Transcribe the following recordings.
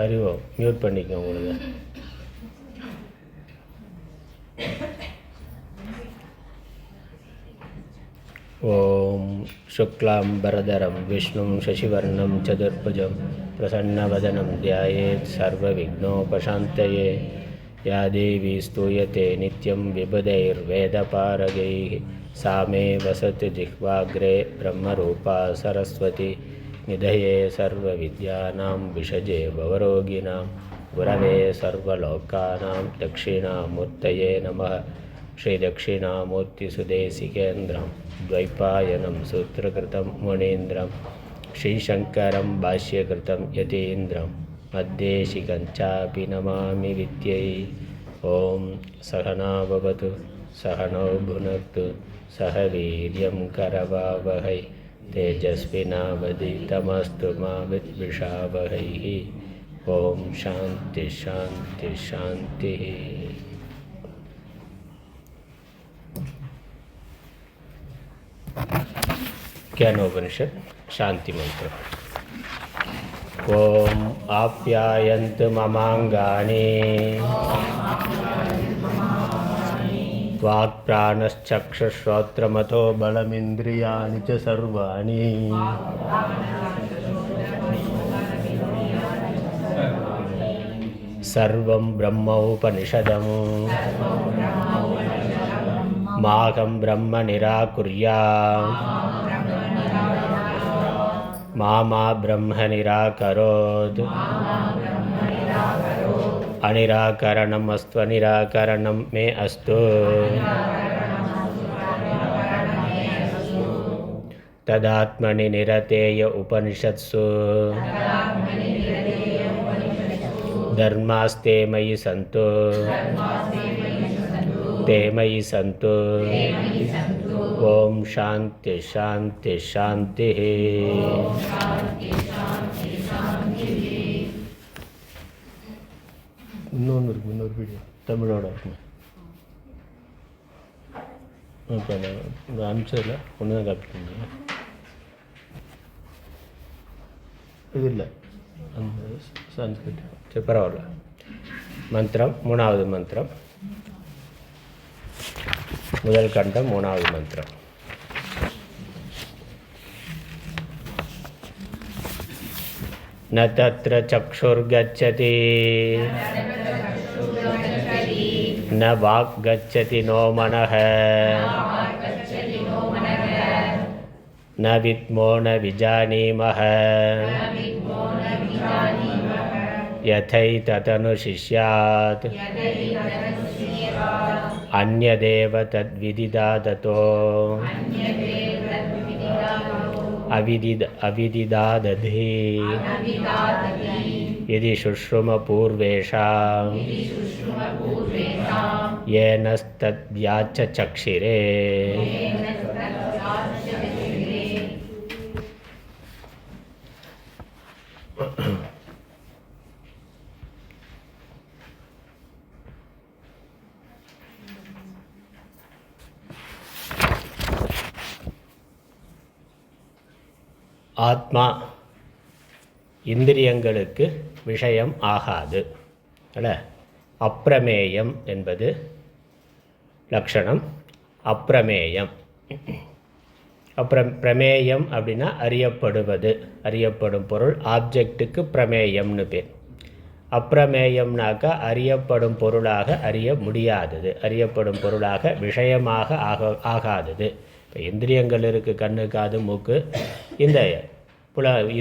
அறிவோம் மியூட் பண்ணிக்கோ உங்களுக்கு. ஓம் சுக்லாம்பரதரம் விஷ்ணும் சசிவர்ணம் சதுர்புஜம் பிரசன்னவதனம் த்யாயேத் சர்வவிக்னோபசாந்தயே. யா தேவி ஸ்தூயதே நித்யம் விபுதைர்வேதபாரகைः सा मे वसति जिह्वाग्रे ब्रह्मरूपा सरस्वती. निधये सर्वविद्यानां विषजे भवरोगिणां गुरवे सर्वलोकानां दक्षिणामूर्तये नमः. श्रीदक्षिणामूर्तिसुदेशिकेन्द्रं द्वैपायनं सूत्रकृतं मुनीन्द्रं श्रीशङ्करं भाष्यकृतं यतीन्द्रं मद्देशिकञ्चापि नमामि विद्यै. ॐ सहना भवतु सहनौ भुनक्तु सह वीर्यं करवावहै तेजस्विनावधीतमस्तु मा विद्विषावहैः. ॐ शान्ति शान्ति शान्तिः. ज्ञानोपनिषत् शांति मंत्र. ओम आप्यायन्तु ममांगानि वाक्प्राणश्चक्षुश्रोत्रमथो बलमिन्द्रियाणि च सर्वाणि सर्वं ब्रह्मोपनिषदम् माहं ब्रह्म निराकुर्यात् मा ब्रह्म निराकरोत्. अनिराकरणम् अस्त्वनिराकरणं मे अस्तु. तदात्मनि निरतेय उपनिषत्सु धर्मास्ते मयि सन्तु ते मयि सन्तु. ओम शांति शांति शांति. இன்னொரு வீடியோ தமிழோட இருக்குமே இப்போ இந்த அம்சத்தில் ஒன்று தான் காப்பி பண்ணுங்க. இது இல்லை அந்த சான்ஸ்கிரிட். சரி பரவாயில்ல. மந்திரம் மூணாவது மந்திரம் முதல் கண்டம் மூணாவது மந்திரம். न तत्र चक्षुर्गच्छति न वाक् गच्छति नो मनः न विद्मो न विजानीमः यथैतदनुशिष्यात् अन्यदेव तद्विदिदादतो अविदिदादधि यदि शुश्रुमपूर्वेषां येनस्तद्व्याचचक्षिरे. ஆத்மா இந்திரியங்களுக்கு விஷயம் ஆகாது. அல்ல, அப்பிரமேயம் என்பது லட்சணம். அப்பிரமேயம் பிரமேயம் அப்படின்னா அறியப்படுவது, அறியப்படும் பொருள். ஆப்ஜெக்ட்டுக்கு பிரமேயம்னு பேர். அப்பிரமேயம்னாக்கா அறியப்படும் பொருளாக அறிய முடியாதது, அறியப்படும் பொருளாக விஷயமாக ஆகாதது. இப்போ இந்திரியங்கள் இருக்குது, கண்ணு காது மூக்கு. இந்த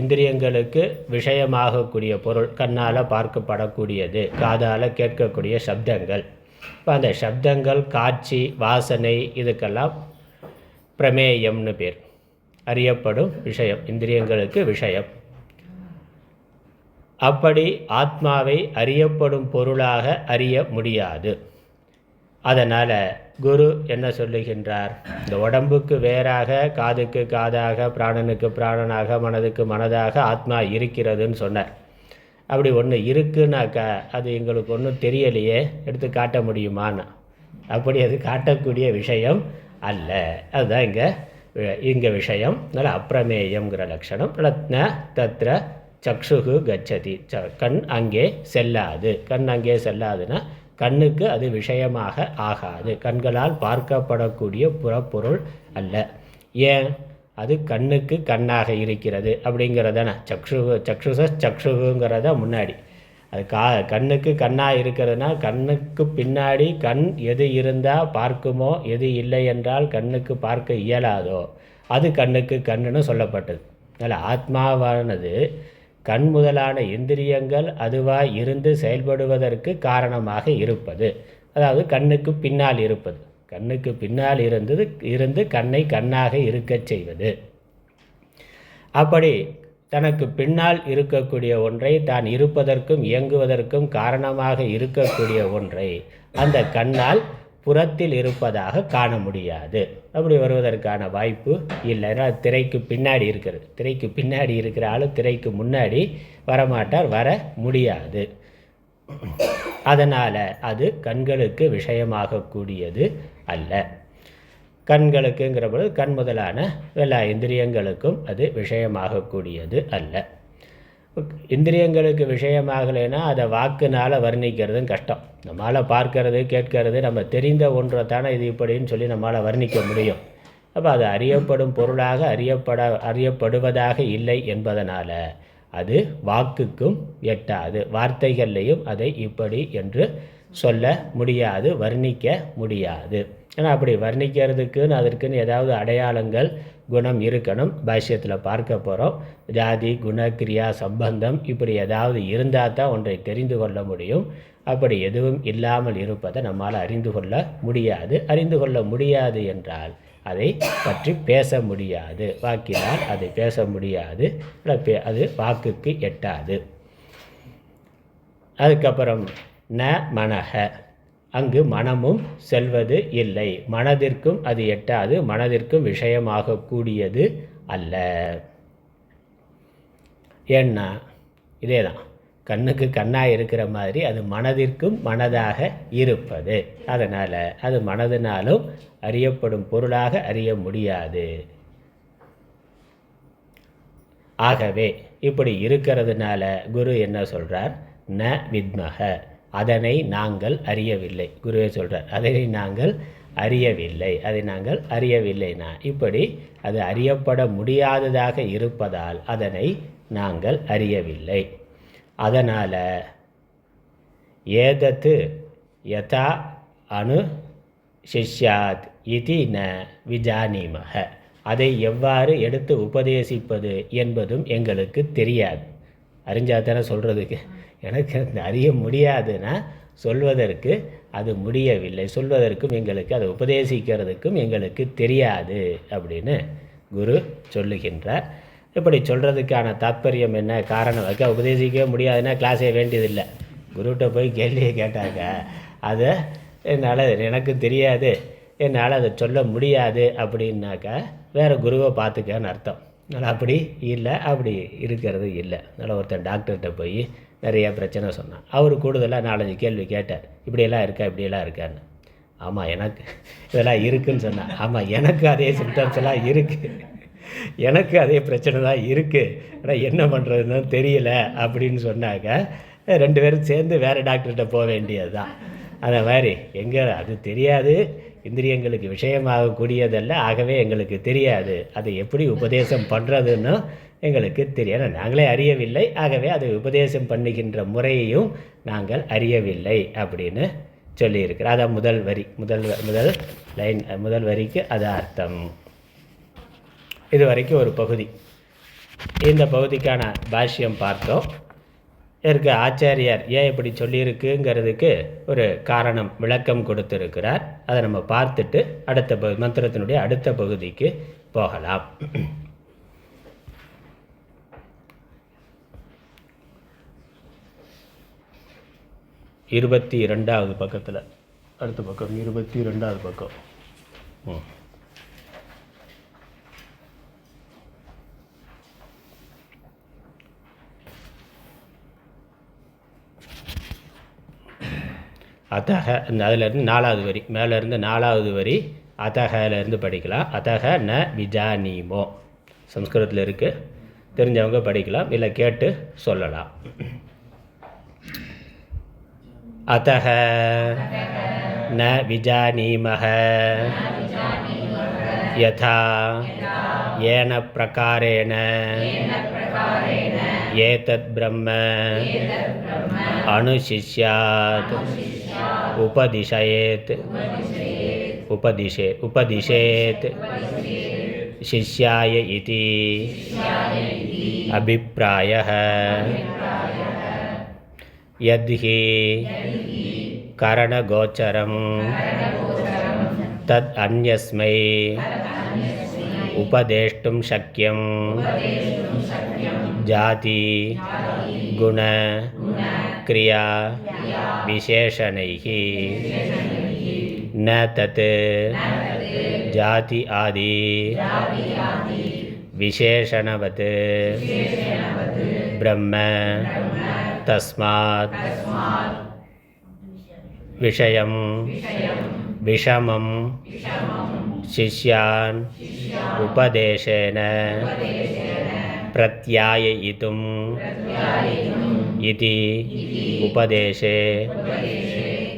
இந்திரியங்களுக்கு விஷயமாகக்கூடிய பொருள் கண்ணால் பார்க்கப்படக்கூடியது, காதால் கேட்கக்கூடிய சப்தங்கள். இப்போ அந்த சப்தங்கள், காட்சி, வாசனை இதுக்கெல்லாம் பிரமேயம்னு பேர். அறியப்படும் விஷயம், இந்திரியங்களுக்கு விஷயம். அப்படி ஆத்மாவை அறியப்படும் பொருளாக அறிய முடியாது. அதனால் குரு என்ன சொல்லுகின்றார்? இந்த உடம்புக்கு வேறாக, காதுக்கு காதாக, பிராணனுக்கு பிராணனாக, மனதுக்கு மனதாக ஆத்மா இருக்கிறதுன்னு சொன்னார். அப்படி ஒன்று இருக்குன்னாக்கா அது எங்களுக்கு ஒன்றும் தெரியலையே, எடுத்து காட்ட முடியுமான்னா அப்படி அது காட்டக்கூடிய விஷயம் அல்ல. அதுதான் இங்கே விஷயம். அதனால் அப்பிரமேயங்கிற லட்சணம். ந தத்ர சக்ஷுகு கச்சதி, கண் அங்கே செல்லாது. கண் அங்கே செல்லாதுன்னா கண்ணுக்கு அது விஷயமாக ஆகாது, கண்களால் பார்க்கப்படக்கூடிய புறப்பொருள் அல்ல. ஏன்? அது கண்ணுக்கு கண்ணாக இருக்கிறது அப்படிங்கிறதான சக்ஷுங்கிறத முன்னாடி. அது கண்ணுக்கு கண்ணாக இருக்கிறதுனா கண்ணுக்கு பின்னாடி கண் எது இருந்தால் பார்க்குமோ, எது இல்லை என்றால் கண்ணுக்கு பார்க்க இயலாதோ அது கண்ணுக்கு கண்ணுன்னு சொல்லப்பட்டது. அதனால் ஆத்மாவானது கண் முதலான இந்திரியங்கள் அதுவாக இருந்து செயல்படுவதற்கு காரணமாக இருப்பது, அதாவது கண்ணுக்கு பின்னால் இருப்பது, கண்ணுக்கு பின்னால் இருந்து கண்ணை கண்ணாக இருக்கச் செய்வது. அப்படி தனக்கு பின்னால் இருக்கக்கூடிய ஒன்றை, தான் இருப்பதற்கும் இயங்குவதற்கும் காரணமாக இருக்கக்கூடிய ஒன்றை அந்த கண்ணால் புறத்தில் இருப்பதாக காண முடியாது. அப்படி வருவதற்கான வாய்ப்பு இல்லைன்னா திரைக்கு பின்னாடி இருக்கிறது. திரைக்கு பின்னாடி இருக்கிற ஆள் திரைக்கு முன்னாடி வரமாட்டார், வர முடியாது. அதனால் அது கண்களுக்கு விஷயமாகக்கூடியது அல்ல. கண்களுக்குங்கிற பொழுது கண் முதலான எல்லா இந்திரியங்களுக்கும் அது விஷயமாகக்கூடியது அல்ல. இந்திரியங்களுக்கு விஷயமாகலைன்னா அதை வாக்குனால் வர்ணிக்கிறதும் கஷ்டம். நம்மளால் பார்க்கறது கேட்கறது நம்ம தெரிந்த ஒன்றை தானே இது இப்படின்னு சொல்லி நம்மளால் வர்ணிக்க முடியும். அப்போ அது அறியப்படும் பொருளாக அறியப்படுவதாக இல்லை என்பதனால் அது வாக்குக்கும் எட்டாது. வார்த்தைகள்லையும் அதை இப்படி என்று சொல்ல முடியாது, வர்ணிக்க முடியாது. ஏன்னா அப்படி வர்ணிக்கிறதுக்குன்னு அதற்குன்னு ஏதாவது அடையாளங்கள் குணம் இருக்கணும். பாஷ்யத்தில் பார்க்க போகிறோம். ஜாதி குண கிரியா சம்பந்தம் இப்படி ஏதாவது இருந்தால் தான் ஒன்றை தெரிந்து கொள்ள முடியும். அப்படி எதுவும் இல்லாமல் இருப்பதை நம்மால் அறிந்து கொள்ள முடியாது. அறிந்து கொள்ள முடியாது என்றால் அதை பற்றி பேச முடியாது. வாக்கினால் அதை பேச முடியாது, அது வாக்குக்கு எட்டாது. அதுக்கப்புறம் ந மனக, அங்கு மனமும் செல்வது இல்லை. மனதிற்கும் அது எட்டாது, மனதிற்கும் விஷயமாக கூடியது அல்ல. ஏன்னா இதே தான், கண்ணுக்கு கண்ணாக இருக்கிற மாதிரி அது மனதிற்கும் மனதாக இருப்பது. அதனால் அது மனதினாலும் அறியப்படும் பொருளாக அறிய முடியாது. ஆகவே இப்படி இருக்கிறதுனால குரு என்ன சொல்கிறார்? ந வித்மக, அதனை நாங்கள் அறியவில்லை. குருவே சொல்கிறார், அதனை நாங்கள் அறியவில்லை. அதை நாங்கள் அறியவில்லைனா இப்படி அது அறியப்பட முடியாததாக இருப்பதால் அதனை நாங்கள் அறியவில்லை. அதனால் ஏதத்து யதா அனு சிஷ்யாத் இதி ந விஜானீமக, அதை எவ்வாறு எடுத்து உபதேசிப்பது என்பதும் எங்களுக்கு தெரியாது. அறிஞ்சாதானே சொல்கிறதுக்கு. எனக்கு அறிய முடியாதுன்னா சொல்வதற்கு அது முடியவில்லை, சொல்வதற்கும் எங்களுக்கு அதை உபதேசிக்கிறதுக்கும் எங்களுக்கு தெரியாது அப்படின்னு குரு சொல்லுகின்றார். இப்படி சொல்கிறதுக்கான தாற்பயம் என்ன, காரணம் வைக்க உபதேசிக்கவே முடியாதுன்னா கிளாஸே வேண்டியதில்லை. குருகிட்ட போய் கேள்வியை கேட்டாங்க, அதை என்னால் எனக்கு தெரியாது, என்னால் அதை சொல்ல முடியாது அப்படின்னாக்கா வேறு குருவை பார்த்துக்கன்னு அர்த்தம். அதனால் அப்படி இல்லை, அப்படி இருக்கிறது இல்லை. அதனால் ஒருத்தன் டாக்டர்கிட்ட போய் நிறைய பிரச்சனை சொன்னான். அவர் கூடுதலாக 4-5 கேள்வி கேட்டார். இப்படியெல்லாம் இருக்கா, இப்படியெல்லாம் இருக்கான்னு. ஆமாம் எனக்கு இதெல்லாம் இருக்குதுன்னு சொன்னான். ஆமாம் எனக்கு அதே சிம்டம்ஸ் எல்லாம் இருக்குது, எனக்கு அதே பிரச்சனை தான் இருக்குது, ஆனால் என்ன பண்ணுறதுன்னு தெரியல அப்படின்னு சொன்னாக்க 2 பேரும் சேர்ந்து வேறு டாக்டர்கிட்ட போக வேண்டியது தான். அந்த மாதிரி எங்கே அது தெரியாது, இந்திரியங்களுக்கு விஷயமாகக்கூடியதல்ல, ஆகவே எங்களுக்கு தெரியாது, அதை எப்படி உபதேசம் பண்ணுறதுன்னு எங்களுக்கு தெரியாது, நாங்களே அறியவில்லை, ஆகவே அதை உபதேசம் பண்ணுகின்ற முறையையும் நாங்கள் அறியவில்லை அப்படின்னு சொல்லியிருக்கிறோம். அதான் முதல் வரி, முதல் லைன், முதல் வரிக்கு அது அர்த்தம். இது வரைக்கும் ஒரு பகுதி. இந்த பகுதிக்கான பாஷ்யம் பார்த்தோம். இதற்கு ஆச்சாரியார் ஏன் இப்படி சொல்லியிருக்குங்கிறதுக்கு ஒரு காரணம், விளக்கம் கொடுத்துருக்கிறார். அதை நம்ம பார்த்துட்டு அடுத்த மந்திரத்தினுடைய அடுத்த பகுதிக்கு போகலாம். 22வது பக்கத்தில், அடுத்த பக்கம் 22வது பக்கம். அதக, அதிலேருந்து 4வது வரி, மேலேருந்து 4வது வரி அதகலேருந்து படிக்கலாம். அதக ந விஜானீமோ, சம்ஸ்கிருதத்தில் இருக்குது, தெரிஞ்சவங்க படிக்கலாம், இல்லை கேட்டு சொல்லலாம். அத்தஹ ந விஜானீமஹ யதா ஏன பிரகாரேண ஏதத் பிரம்ம அனுசிஷ்யாத் உபதிஷயேத் உபதிஷேத் சிஷ்யாய இதி அபிப்ராயः யத்ஹி கரணகோச்சரம் தத் அன்யஸ்மை உபதேஷ்டும் சக்கியம் ஜாதி குண கிரியா விசேஷணைஹி ந தத் ஜாதி ஆதி விசேஷணவத் பிரம்ம தஸ்மாத் விஷயம் விஷமம் சிஷ்யான் உபதேசேன பிரத்யாயயிதும் இதி உபதேசே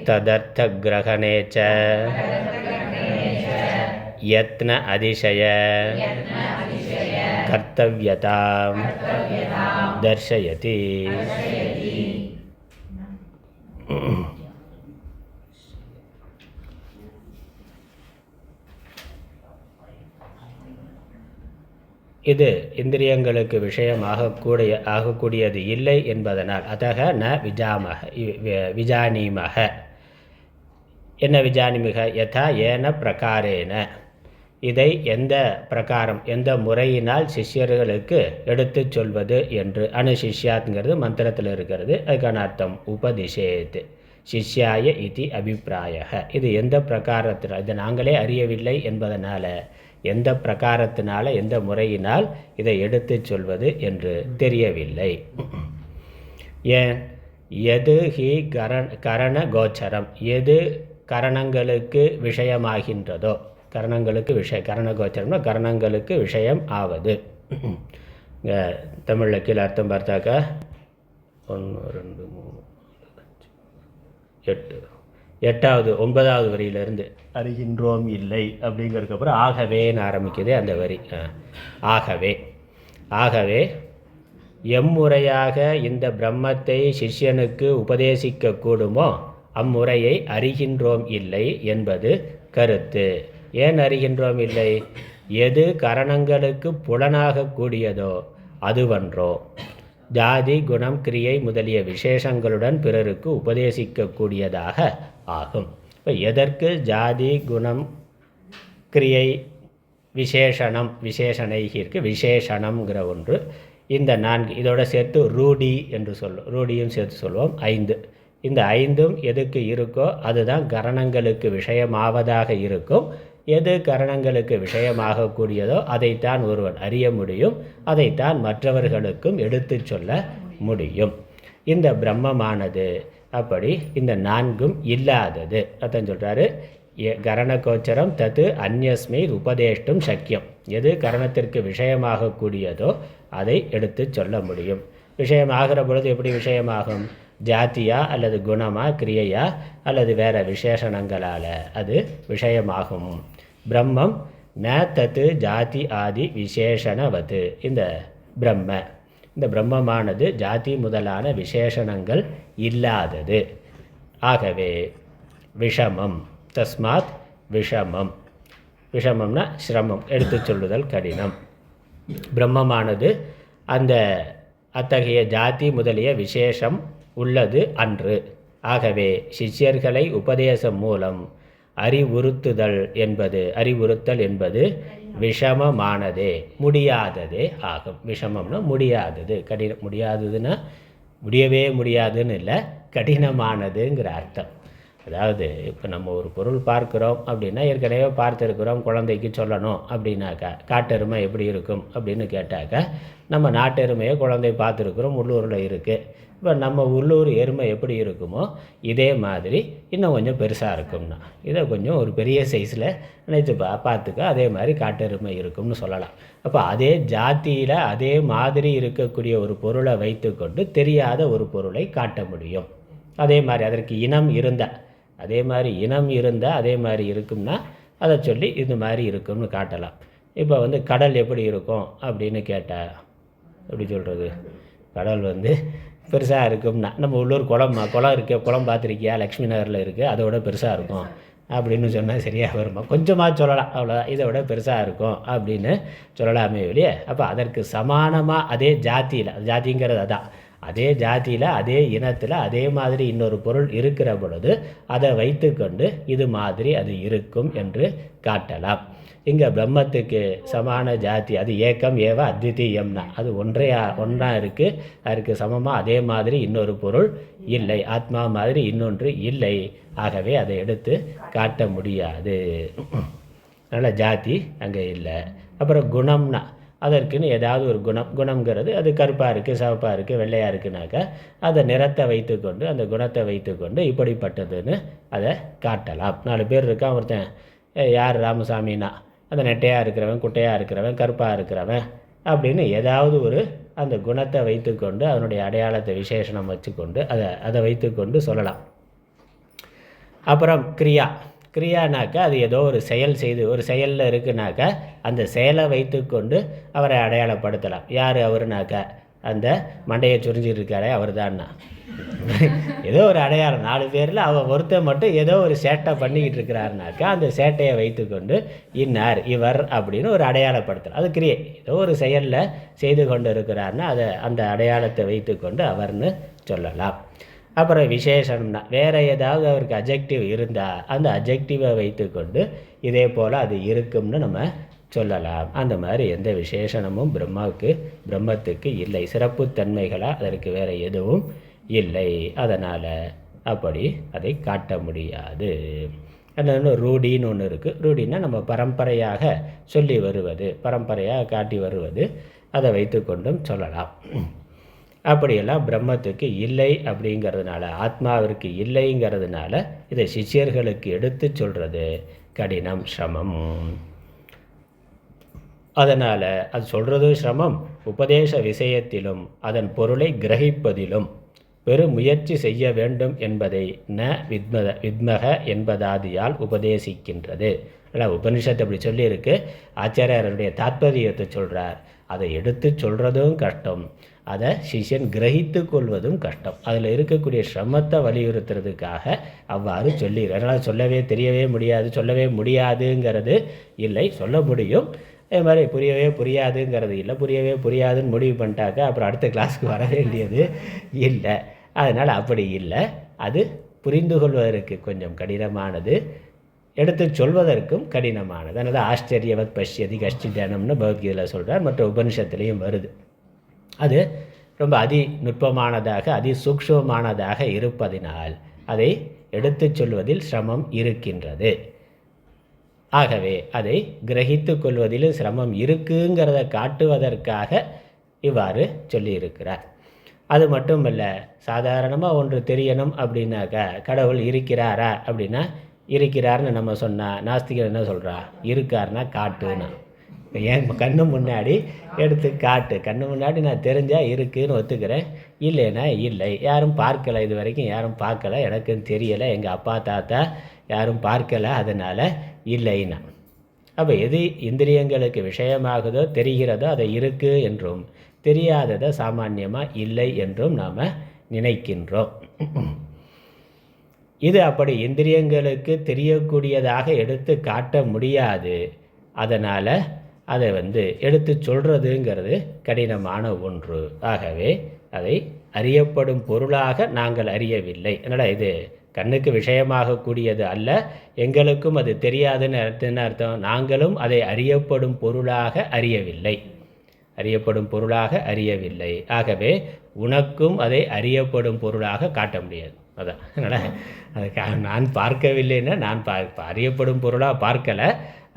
ததர்த்தக்ரஹணே ச யத்ன அதிசய கர்த்தவ்யதாம் தர்சயதி. இது இந்திரியங்களுக்கு ஆகக்கூடியது இல்லை என்பதனால் அதக ந விஜானீமக என்ன விஜானிமிக யதா ஏன பிரகாரேன இதை எந்த பிரகாரம் எந்த முறையினால் சிஷ்யர்களுக்கு எடுத்து சொல்வது என்று அனுசிஷ்யாத்ங்கிறது மந்திரத்தில் இருக்கிறது. அதுக்கான அர்த்தம் உபதிஷேத் சிஷ்யாய இதி அபிப்பிராய. இது எந்த பிரகாரத்தினால் இதை நாங்களே அறியவில்லை என்பதனால் எந்த பிரகாரத்தினால எந்த முறையினால் இதை எடுத்து சொல்வது என்று தெரியவில்லை. ஏன் எது ஹி கரண கோச்சரம் எது கரணங்களுக்கு விஷயமாகின்றதோ கரணங்களுக்கு கரணகோச்சரம்னா கரணங்களுக்கு விஷயம் ஆவது. தமிழில் கீழே அர்த்தம் பார்த்தாக்கா 1 2 3 4 5 6 9வது வரியிலிருந்து அறிகின்றோம் இல்லை அப்படிங்கிறதுக்கப்புறம் ஆகவேன்னு ஆரம்பிக்குது அந்த வரி. ஆகவே எம்முறையாக இந்த பிரம்மத்தை சிஷ்யனுக்கு உபதேசிக்க கூடுமோ அம்முறையை அறிகின்றோம் இல்லை என்பது கருத்து. ஏன் அறிகின்றோம் இல்லை? எது கரணங்களுக்கு புலனாக கூடியதோ அதுவன்றோ ஜாதி குணம் கிரியை முதலிய விசேஷங்களுடன் பிறருக்கு உபதேசிக்கக்கூடியதாக ஆகும். இப்போ எதற்கு ஜாதி குணம் கிரியை விசேஷணைக்கு விசேஷணம்ங்கிற ஒன்று இந்த 4 இதோட சேர்த்து ரூடி என்று சொல்லும், ரூடியும் சேர்த்து சொல்லுவோம் 5. இந்த 5ம் எதுக்கு இருக்கோ அதுதான் கரணங்களுக்கு விஷயமாவதாக இருக்கும். எது கரணங்களுக்கு விஷயமாகக்கூடியதோ அதைத்தான் ஒருவன் அறிய முடியும், அதைத்தான் மற்றவர்களுக்கும் எடுத்து சொல்ல முடியும். இந்த பிரம்மமானது அப்படி இந்த 4ம் இல்லாதது. அதான் சொல்கிறாரு கரணகோச்சரம் தத்து அந்யஸ்மை உபதேஷ்டும் சக்கியம். எது கரணத்திற்கு விஷயமாகக்கூடியதோ அதை எடுத்து சொல்ல முடியும். விஷயமாகிற பொழுது எப்படி விஷயமாகும்? ஜாத்தியா அல்லது குணமா கிரியையா அல்லது வேறு விசேஷணங்களால் அது விஷயமாகும். பிரம்மம் ந தத்து ஜாதி ஆதி விசேஷணவது. இந்த பிரம்மமானது ஜாதி முதலான விசேஷணங்கள் இல்லாதது. ஆகவே விஷமம். தஸ்மாத் விஷமம்னா சிரமம், எடுத்து சொல்லுதல் கடினம். பிரம்மமானது அந்த அத்தகைய ஜாதி முதலிய விசேஷம் உள்ளது அன்று. ஆகவே சிஷ்யர்களை உபதேசம் மூலம் அறிவுறுத்தல் என்பது விஷமமானதே, முடியாததே ஆகும். விஷமம்னா முடியாதது, முடியாததுன்னா முடியவே முடியாதுன்னு இல்லை, கடினமானதுங்கிற அர்த்தம். அதாவது இப்போ நம்ம ஒரு பொருள் பார்க்குறோம் அப்படின்னா ஏற்கனவே பார்த்துருக்குறோம், குழந்தைக்கு சொல்லணும் அப்படின்னாக்கா காட்டெருமை எப்படி இருக்கும் அப்படின்னு கேட்டாக்கா நம்ம நாட்டெருமையை குழந்தை பார்த்துருக்குறோம், உள்ளூரில் இருக்குது. இப்போ நம்ம உள்ளூர் எருமை எப்படி இருக்குமோ இதே மாதிரி இன்னும் கொஞ்சம் பெருசாக இருக்கும்னா இதை கொஞ்சம் ஒரு பெரிய சைஸில் நினைத்து பார்த்துக்க, அதே மாதிரி காட்டெருமை இருக்கும்னு சொல்லலாம். அப்போ அதே ஜாத்தியில் அதே மாதிரி இருக்கக்கூடிய ஒரு பொருளை வைத்துக்கொண்டு தெரியாத ஒரு பொருளை காட்ட முடியும். அதே மாதிரி அதற்கு இனம் இருந்தால் அதே மாதிரி இருக்கும்னா அதை சொல்லி இது மாதிரி இருக்கும்னு காட்டலாம். இப்போ கடல் எப்படி இருக்கும் அப்படின்னு கேட்டால் எப்படி சொல்கிறது? கடல் பெருசாக இருக்கும்னா நம்ம உள்ளூர் குளம் இருக்க, குளம் பார்த்துருக்கியா, லக்ஷ்மி நகரில் இருக்குது, அதோட பெருசாக இருக்கும் அப்படின்னு சொன்னால் சரியாக வருமா? கொஞ்சமாக சொல்லலாம், அவ்வளோதான். இதை விட பெருசாக இருக்கும் அப்படின்னு சொல்லலாமே வெளியே. அப்போ அதற்கு சமானமாக அதே ஜாத்தியில், ஜாதிங்கிறது அதான், அதே ஜாதியில் அதே இனத்தில் அதே மாதிரி இன்னொரு பொருள் இருக்கிற பொழுது அதை வைத்துக்கொண்டு இது மாதிரி அது இருக்கும் என்று காட்டலாம். இங்கே பிரம்மத்துக்கு சமான ஜாதி, அது ஏக்கம் ஏவ அத்விதீயம்னா அது ஒன்றா இருக்குது, அதற்கு சமமாக அதே மாதிரி இன்னொரு பொருள் இல்லை, ஆத்மா மாதிரி இன்னொன்று இல்லை. ஆகவே அதை எடுத்து காட்ட முடியாது. அதனால் ஜாதி அங்கே இல்லை. அப்புறம் குணம்னா அதற்குன்னு ஏதாவது ஒரு குணம்ங்கிறது அது கருப்பாக இருக்குது, சிவப்பாக இருக்குது, வெள்ளையாக இருக்குனாக்கா அதை நிறத்தை வைத்துக்கொண்டு அந்த குணத்தை வைத்துக்கொண்டு இப்படிப்பட்டதுன்னு அதை காட்டலாம். 4 பேர் இருக்கான், ஒருத்தன் யார் ராமசாமின்னா அந்த நெட்டையாக இருக்கிறவன், குட்டையாக இருக்கிறவன், கருப்பாக இருக்கிறவன் அப்படின்னு ஏதாவது ஒரு அந்த குணத்தை வைத்துக்கொண்டு அதனுடைய அடையாளத்தை விசேஷனம் வச்சுக்கொண்டு அதை வைத்துக்கொண்டு சொல்லலாம். அப்புறம் கிரியானாக்கா அது ஏதோ ஒரு செயல் செய்து ஒரு செயலில் இருக்குனாக்கா அந்த செயலை வைத்துக்கொண்டு அவரை அடையாளப்படுத்தலாம். யார் அவருனாக்கா அந்த மண்டையை சுரிஞ்சிட்டு இருக்காரே அவர் தான்னா ஏதோ ஒரு அடையாளம். 4 பேரில் அவன் ஒருத்தர் மட்டும் ஏதோ ஒரு சேட்டை பண்ணிக்கிட்டு இருக்கிறாருனாக்கா அந்த சேட்டையை வைத்துக்கொண்டு இன்னார் இவர் அப்படின்னு ஒரு அடையாளப்படுத்தலாம். அது கிரியை, ஏதோ ஒரு செயலில் செய்து கொண்டு இருக்கிறாருன்னா அதை அந்த அடையாளத்தை வைத்துக்கொண்டு அவர்னு சொல்லலாம். அப்புறம் விசேஷம்னா வேறு ஏதாவது அவருக்கு அஜெக்டிவ் இருந்தால் அந்த அஜெக்டிவை வைத்துக்கொண்டு இதே போல் அது இருக்கும்னு நம்ம சொல்லலாம். அந்த மாதிரி எந்த விசேஷணமும் பிரம்மத்துக்கு இல்லை. சிறப்புத்தன்மைகளாக அதற்கு வேறு எதுவும் இல்லை. அதனால் அப்படி அதை காட்ட முடியாது. அந்த ரூடின்னு ஒன்று இருக்குது. ரூடின்னா நம்ம பரம்பரையாக சொல்லி வருவது, பரம்பரையாக காட்டி வருவது, அதை வைத்துக்கொண்டும் சொல்லலாம். அப்படியெல்லாம் பிரம்மத்துக்கு இல்லை அப்படிங்கிறதுனால, ஆத்மாவிற்கு இல்லைங்கிறதுனால இதை சிஷ்யர்களுக்கு எடுத்து சொல்கிறது கடினம், சிரமம். அதனால் அது சொல்கிறதும் சிரமம், உபதேச விஷயத்திலும் அதன் பொருளை கிரகிப்பதிலும் பெரும் முயற்சி செய்ய வேண்டும் என்பதை வித்மக என்பதாதியால் உபதேசிக்கின்றது. ஆனால் உபனிஷத்து அப்படி சொல்லியிருக்கு. ஆச்சாரியருடைய தாத்பரியத்தை சொல்கிறார். அதை எடுத்து சொல்கிறதும் கஷ்டம், அதை சிஷ்யன் கிரகித்து கொள்வதும் கஷ்டம். அதில் இருக்கக்கூடிய சிரமத்தை வலியுறுத்துறதுக்காக அவ்வாறு அதனால் சொல்லவே முடியாதுங்கிறது இல்லை, சொல்ல முடியும். அதே மாதிரி புரியாதுங்கிறது இல்லை, புரியாதுன்னு முடிவு பண்ணிட்டாக்கா அப்புறம் அடுத்த கிளாஸுக்கு வர வேண்டியது இல்லை. அதனால் அப்படி இல்லை. அது புரிந்து கொள்வதற்கு கொஞ்சம் கடினமானது, எடுத்து சொல்வதற்கும் கடினமானது. அதனால் ஆச்சரியவத் பஷ்யதி கஷ்டிதனம்னு பகவத்கீதையில் சொல்கிறார், மற்ற உபனிஷத்துலேயும் வருது. அது ரொம்ப அதி சூக்ஷ்மமானதாக இருப்பதினால் அதை எடுத்து சொல்வதில் சிரமம் இருக்கின்றது. ஆகவே அதை கிரகித்து கொள்வதிலும் சிரமம் இருக்குங்கிறத காட்டுவதற்காக இவ்வாறு சொல்லியிருக்கிறார். அது மட்டும் இல்லை, சாதாரணமாக ஒன்று தெரியணும் அப்படின்னாக்கா கடவுள் இருக்கிறாரா அப்படின்னா இருக்கிறார்னு நம்ம சொன்னால் நாஸ்திகர் என்ன சொல்கிறா? இருக்காருன்னா காட்டுன்னா. என் கண்ணு முன்னாடி எடுத்து காட்டு, கண்ணு முன்னாடி நான் தெரிஞ்சால் இருக்குதுன்னு ஒத்துக்கிறேன், இல்லைன்னா இல்லை. யாரும் பார்க்கலை, இது வரைக்கும் யாரும் பார்க்கலை, எனக்குன்னு தெரியலை, எங்கள் அப்பா தாத்தா யாரும் பார்க்கலை, அதனால் இல்லைன்னா. அப்போ எது இந்திரியங்களுக்கு விஷயமாகுதோ தெரிகிறதோ அதை இருக்குது என்றும், தெரியாததை சாமான்யமாக இல்லை என்றும் நாம் நினைக்கின்றோம். இது அப்படி இந்திரியங்களுக்கு தெரியக்கூடியதாக எடுத்து காட்ட முடியாது. அதனால் அதை எடுத்து சொல்கிறதுங்கிறது கடினமான ஒன்று. ஆகவே அதை அறியப்படும் பொருளாக நாங்கள் அறியவில்லை. அதனால் இது கண்ணுக்கு விஷயமாகக்கூடியது அல்ல, எங்களுக்கும் அது தெரியாதுன்னு அர்த்தம். நாங்களும் அதை அறியப்படும் பொருளாக அறியவில்லை. ஆகவே உனக்கும் அதை அறியப்படும் பொருளாக காட்ட முடியாது. அதான் அதனால் அதுக்கு நான் பார்க்கவில்லைன்னா நான் அறியப்படும் பொருளாக பார்க்கலை,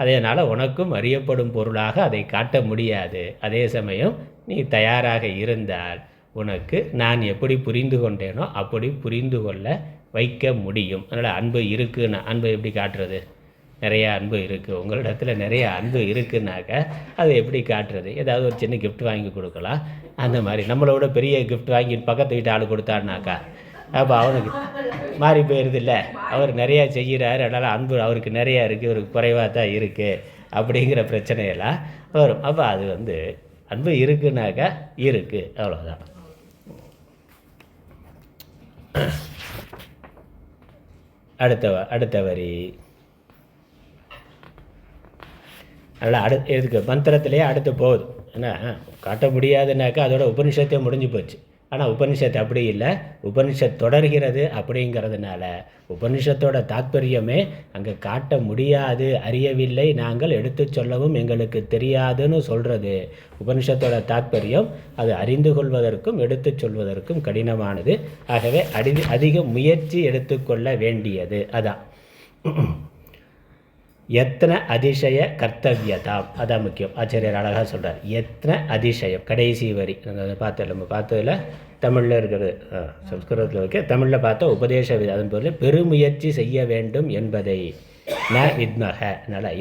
அதனால் உனக்கும் அறியப்படும் பொருளாக அதை காட்ட முடியாது. அதே சமயம் நீ தயாராக இருந்தால் உனக்கு நான் எப்படி புரிந்து கொண்டேனோ அப்படி புரிந்து கொள்ள வைக்க முடியும். அதனால் அன்பு இருக்குன்னு அன்பை எப்படி காட்டுறது? நிறையா அன்பு இருக்குது, உங்களிடத்தில் நிறைய அன்பு இருக்குன்னாக்க அதை எப்படி காட்டுறது? ஏதாவது ஒரு சின்ன கிஃப்ட் வாங்கி கொடுக்கலாம். அந்த மாதிரி நம்மளோட பெரிய கிஃப்ட் வாங்கி பக்கத்து வீட்டு ஆள் கொடுத்தாருனாக்கா அப்போ அவனுக்கு மாறி போயிடுது இல்லை, அவர் நிறையா செய்கிறார், அதனால் அன்பு அவருக்கு நிறையா இருக்குது, இவருக்கு குறைவாக தான் இருக்குது அப்படிங்கிற பிரச்சனையெல்லாம் வரும். அப்போ அது அன்பு இருக்குன்னாக்கா இருக்குது, அவ்வளோதான். அடுத்த வரி நல்லா எதுக்கு மந்திரத்திலேயே அடுத்து போகுது. ஏன்னா காட்ட முடியாதுனாக்கா அதோட உபனிஷத்தே முடிஞ்சு போச்சு. ஆனால் உபனிஷத்து அப்படி இல்லை, உபனிஷத் தொடர்கிறது. அப்படிங்கிறதுனால உபனிஷத்தோட தாத்பரியமே அங்கே காட்ட முடியாது, அறியவில்லை, நாங்கள் எடுத்து சொல்லவும் எங்களுக்கு தெரியாதுன்னு சொல்கிறது. உபனிஷத்தோட தாத்பரியம் அது அறிந்து கொள்வதற்கும் எடுத்து சொல்வதற்கும் கடினமானது. ஆகவே அதிக முயற்சி எடுத்துக்கொள்ள வேண்டியது. அதான் எத்தனை அதிசய கர்த்தவியதாம், அதான் முக்கியம். ஆச்சாரியர் அழகாக சொல்கிறார். எத்தனை அதிசயம், கடைசி வரி நம்ம பார்த்ததில் தமிழில் இருக்கிறது, சம்ஸ்கிருதத்தில் வைக்க தமிழில் பார்த்தா உபதேச அதன் பொருள் பெருமுயற்சி செய்ய வேண்டும் என்பதை ந வித்மக. அதனால்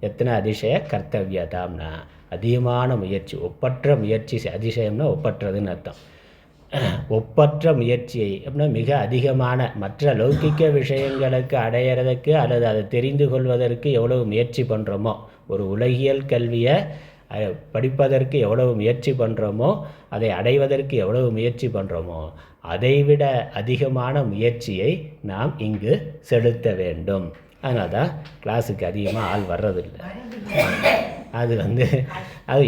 எத்தனை அதிசய கர்த்தவியதாம்னா அதிகமான முயற்சி, ஒப்பற்ற முயற்சி. அதிசயம்னா ஒப்பற்றதுன்னு அர்த்தம். ஒப்பற்ற முயற்சியை அப்படின்னா மிக அதிகமான மற்ற லௌகிக்க விஷயங்களுக்கு அடையிறதுக்கு அல்லது அதை தெரிந்து கொள்வதற்கு எவ்வளவு முயற்சி பண்ணுறோமோ, ஒரு உலகியல் கல்வியை படிப்பதற்கு எவ்வளவு முயற்சி பண்ணுறோமோ, அதை அடைவதற்கு எவ்வளவு முயற்சி பண்ணுறோமோ, அதைவிட அதிகமான முயற்சியை நாம் இங்கு செலுத்த வேண்டும். அதனால தான் கிளாஸுக்கு அதிகமாக ஆள் வர்றதில்லை. அது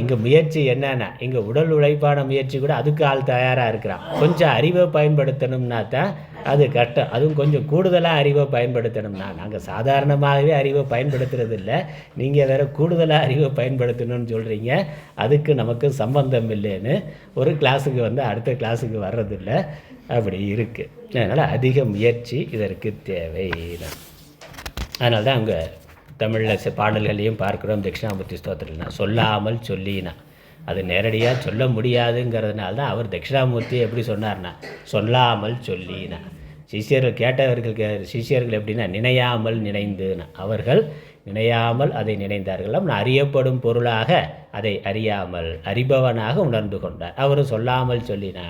இங்கே முயற்சி என்னன்னா, இங்கே உடல் உழைப்பான முயற்சி கூட அதுக்கு ஆள் தயாராக இருக்கிறான். கொஞ்சம் அறிவை பயன்படுத்தணும்னா தான் அது கஷ்டம். அதுவும் கொஞ்சம் கூடுதலாக அறிவை பயன்படுத்தணும்னா, நாங்கள் சாதாரணமாகவே அறிவை பயன்படுத்துறது இல்லை, நீங்கள் வேறு கூடுதலாக அறிவை பயன்படுத்தணும்னு சொல்கிறீங்க. அதுக்கு நமக்கு சம்பந்தம் இல்லைன்னு ஒரு கிளாஸுக்கு அடுத்த கிளாஸுக்கு வர்றதில்லை. அப்படி இருக்குது. அதனால் அதிக முயற்சி இதற்கு தேவை. அதனால தான் அங்கே தமிழில் பாடல்களையும் பார்க்குறோம். தட்சிணாமூர்த்தி ஸ்தோத்திரம்னா சொல்லாமல் சொல்லினா, அது நேரடியாக சொல்ல முடியாதுங்கிறதுனால தான் அவர் தட்சிணாமூர்த்தி எப்படி சொன்னார்னா சொல்லாமல் சொல்லினா. சிஷியர்கள் எப்படின்னா நினையாமல் நினைந்துனா, அவர்கள் நினையாமல் அதை நினைந்தார்கள். அறியப்படும் பொருளாக அதை அறியாமல் அறிபவனாக உணர்ந்து கொண்டார். அவரும் சொல்லாமல் சொல்லினா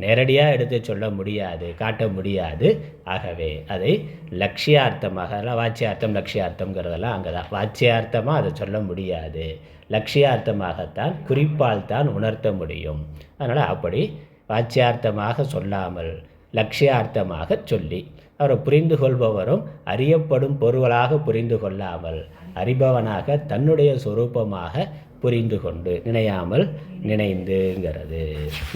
நேரடியாக எடுத்து சொல்ல முடியாது, காட்ட முடியாது. ஆகவே அதை லட்சியார்த்தமாக, அதெல்லாம் வாச்சியார்த்தம் லட்சியார்த்தங்கிறதெல்லாம் அங்கே தான். வாச்சியார்த்தமாக அதை சொல்ல முடியாது, லட்சியார்த்தமாகத்தான் குறிப்பால் தான் உணர்த்த முடியும். அதனால் அப்படி வாச்சியார்த்தமாக சொல்லாமல் லட்சியார்த்தமாக சொல்லி அவரை புரிந்து கொள்பவரும் அறியப்படும் பொருளாக புரிந்து கொள்ளாமல் அறிபவனாக தன்னுடைய சொரூபமாக புரிந்து கொண்டு நினையாமல் நினைந்துங்கிறது.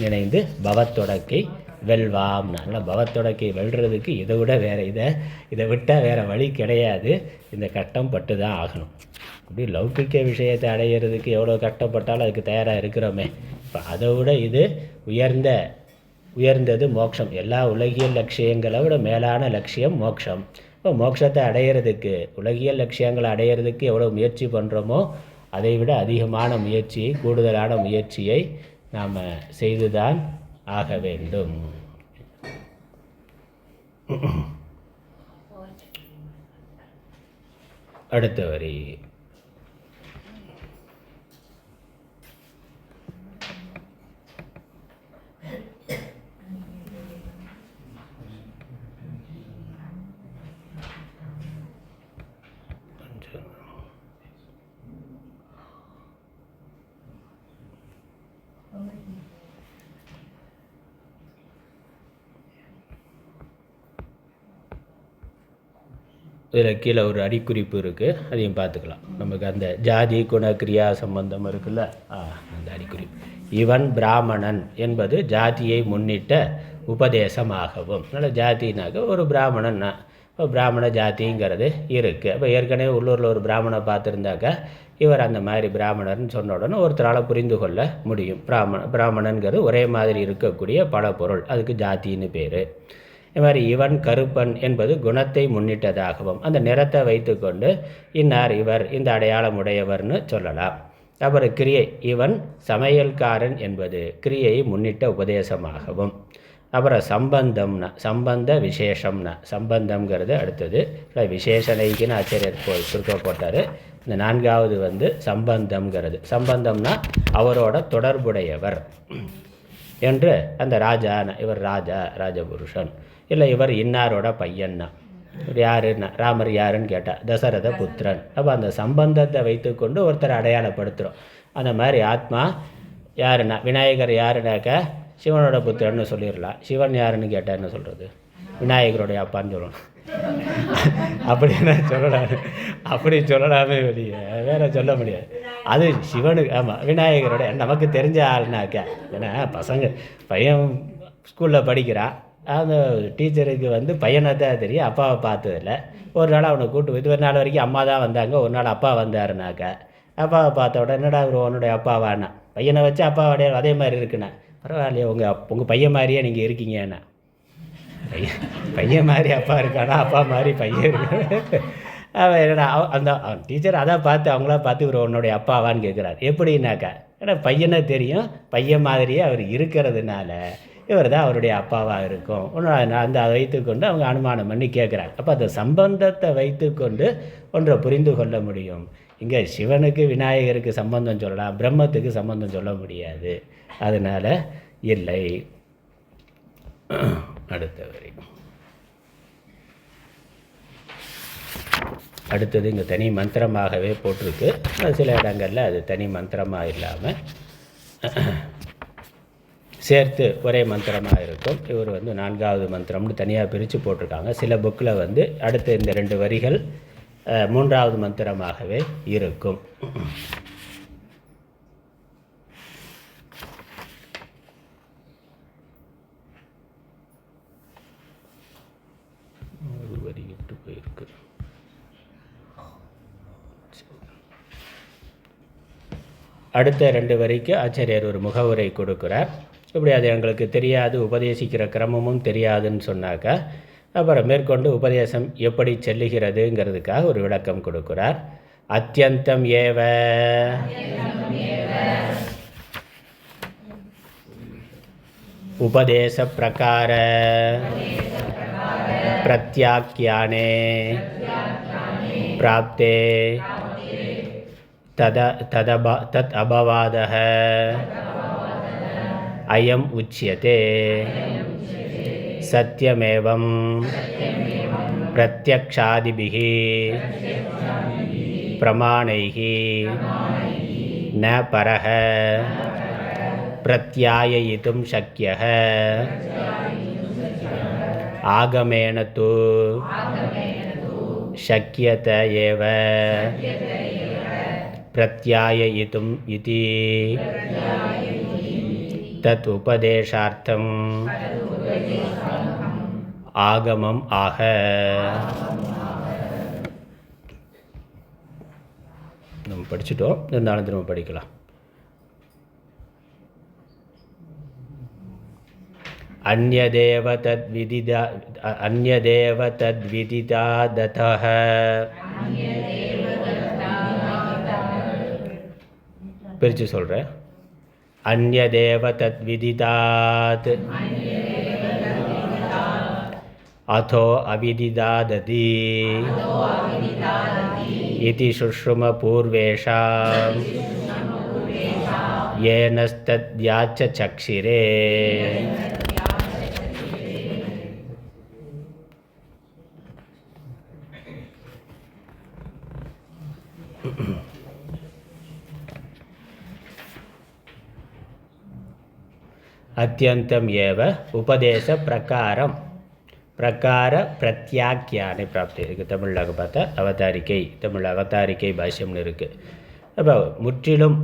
நினைந்து பவத்தொடக்கை வெல்வாம். நல்லா பவத்தொடக்கை வெல்றதுக்கு இதை விட வேறு இதை விட்டால் வேறு வழி கிடையாது. இந்த கட்டம் பட்டு தான் ஆகணும். அப்படி லௌகிக்க விஷயத்தை அடையிறதுக்கு எவ்வளோ கஷ்டப்பட்டாலும் அதுக்கு தயாராக இருக்கிறோமே. இப்போ அதை விட இது உயர்ந்தது மோட்சம். எல்லா உலகியல் லட்சியங்களை விட மேலான லட்சியம் மோட்சம். இப்போ மோட்சத்தை அடையிறதுக்கு, உலகியல் லட்சியங்களை அடையிறதுக்கு எவ்வளோ முயற்சி பண்ணுறோமோ அதை விட அதிகமான முயற்சியை, கூடுதலான முயற்சியை நாம் செய்துதான் ஆக வேண்டும். அடுத்த வரி இதில் கீழே ஒரு அடிக்குறிப்பு இருக்குது, அதையும் பார்த்துக்கலாம். நமக்கு அந்த ஜாதி குண கிரியா சம்பந்தம் இருக்குல்ல, அந்த அடிக்குறிப்பு. இவன் பிராமணன் என்பது ஜாதியை முன்னிட்ட உபதேசமாகவும். அதனால் ஜாதினாக்க ஒரு பிராமணன்னா இப்போ பிராமண ஜாதிங்கிறது இருக்குது. அப்போ ஏற்கனவே உள்ளூரில் ஒரு பிராமணனை பார்த்துருந்தாக்கா இவர் அந்த மாதிரி பிராமணர்னு சொன்ன உடனே ஒருத்தரால் புரிந்து கொள்ள முடியும். பிராமணன்கிறது ஒரே மாதிரி இருக்கக்கூடிய பல பொருள், அதுக்கு ஜாத்தின்னு பேர். இது மாதிரி இவன் கருப்பன் என்பது குணத்தை முன்னிட்டதாகவும் அந்த நிறத்தை வைத்துக்கொண்டு இன்னார் இவர் இந்த அடையாளம் உடையவர்னு சொல்லலாம். அப்புறம் கிரியை, இவன் சமையல்காரன் என்பது கிரியையை முன்னிட்ட உபதேசமாகவும். அப்புறம் சம்பந்தம்னா சம்பந்த விசேஷம்னா சம்பந்தம்ங்கிறது அடுத்தது விசேஷனைக்குன்னு ஆச்சரியர் சுருக்க போட்டார். இந்த 4வது சம்பந்தம்ங்கிறது சம்பந்தம்னா அவரோட தொடர்புடையவர் என்று. அந்த ராஜானா இவர் ராஜபுருஷன், இல்லை இவர் இன்னாரோட பையன்னா. யாருன்னா ராமர் யாருன்னு கேட்டால் தசரத புத்திரன். அப்போ அந்த சம்பந்தத்தை வைத்துக்கொண்டு ஒருத்தர் அடையாளப்படுத்துகிறோம். அந்த மாதிரி ஆத்மா யாருன்னா விநாயகர் யாருனாக்கா சிவனோட புத்திரன்னு சொல்லிடலாம். சிவன் யாருன்னு கேட்டால் என்ன சொல்கிறது? விநாயகருடைய அப்பான்னு சொல்லணும். அப்படின்னா சொல்லலாம், அப்படி சொல்லலாமே வெளியே வேற சொல்ல முடியாது. அது சிவனுக்கு ஆமாம் விநாயகரோட நமக்கு தெரிஞ்ச ஆள்னாக்கா. ஏன்னா பையன் ஸ்கூலில் படிக்கிறான், அந்த டீச்சருக்கு பையனை தான் தெரியும், அப்பாவை பார்த்ததில்ல. ஒரு நாள் அவனை கூட்டு போய் ஒரு நாள் வரைக்கும் அம்மா தான் வந்தாங்க, ஒரு நாள் அப்பா வந்தாருனாக்கா அப்பாவை பார்த்த உடனே என்னடா உன்னுடைய அப்பாவானா, பையனை வச்சு அப்பாவோடைய அதே மாதிரி இருக்குண்ணா. பரவாயில்லையே உங்கள் பையன் மாதிரியே நீங்கள் இருக்கீங்கண்ணா. பையன் மாதிரி அப்பா இருக்கானா, அப்பா மாதிரி பையன் இருக்கானா. அவன் என்னடா அவன் டீச்சர் அதான் பார்த்து அவங்களா பார்த்து இவர் உன்னுடைய அப்பாவான்னு கேட்குறாரு. எப்படின்னாக்கா ஏன்னா பையனை தெரியும், பையன் மாதிரியே அவர் இருக்கிறதுனால இவர் தான் அவருடைய அப்பாவாக இருக்கும். அந்த வைத்துக்கொண்டு அவங்க அனுமானம் பண்ணி கேட்குறாங்க. அப்போ அந்த சம்பந்தத்தை வைத்துக்கொண்டு ஒன்றை புரிந்து கொள்ள முடியும். இங்கே சிவனுக்கு விநாயகருக்கு சம்பந்தம் சொல்லலாம், பிரம்மத்துக்கு சம்பந்தம் சொல்ல முடியாது. அதனால் இல்லை. அடுத்த வரி. அடுத்தது இங்கே தனி மந்திரமாகவே போட்டிருக்கு. சில இடங்களில் அது தனி மந்திரமாக இல்லாமல் சேர்த்து ஒரே மந்திரமாக இருக்கும். இவர் 4வது மந்திரம்னு தனியாக பிரித்து போட்டிருக்காங்க. சில புக்கில் அடுத்த இந்த 2 வரிகள் 3வது மந்திரமாகவே இருக்கும். ஒரு வரி விட்டு போயிருக்கு. அடுத்த 2 வரிக்கு ஆச்சாரியர் ஒரு முகவுரை கொடுக்குறார். இப்படி அது எங்களுக்கு தெரியாது, உபதேசிக்கிற கிரமமும் தெரியாதுன்னு சொன்னாக்கா அப்புறம் மேற்கொண்டு உபதேசம் எப்படி செல்லுகிறதுங்கிறதுக்காக ஒரு விளக்கம் கொடுக்கிறார். அத்தியந்தம் ஏவ உபதேச பிரகார பிரத்யாக்யானே பிராப்தே தத் அபவாதः அயம் உச்யதே சத்யமேவம் பிரத்யக்ஷாதிபிः பிரமாணைः ந பரः பிரத்யாயயிதும் சக்யः ஆகமேன து சக்யத ஏவ பிரத்யாயயிதும் இதி தத் உபதேசார்த்தம் ஆகமம் ஆக. நம்ம படிச்சுட்டோம், இருந்தாலும் திரும்ப படிக்கலாம். அந்யதேவ தத்விதிதாததः பிரித்து சொல்கிறேன். அந்யதேவ தத்விதிதாத் அதோ அவிதிதாததி இதி சுஷ்ரும பூர்வேஷாம் ஏனஸ்தத்யாச்ச சக்ஷிரே. அத்தியந்தம் ஏவ உபதேச பிரகாரம் பிரகார பிரத்யாக்கியானை பிராப்தி. இதுக்கு தமிழில் பார்த்தா அவதாரிக்கை, தமிழ் அவதாரிக்கை பாஷ்யம்னு இருக்குது. அப்போ முற்றிலும்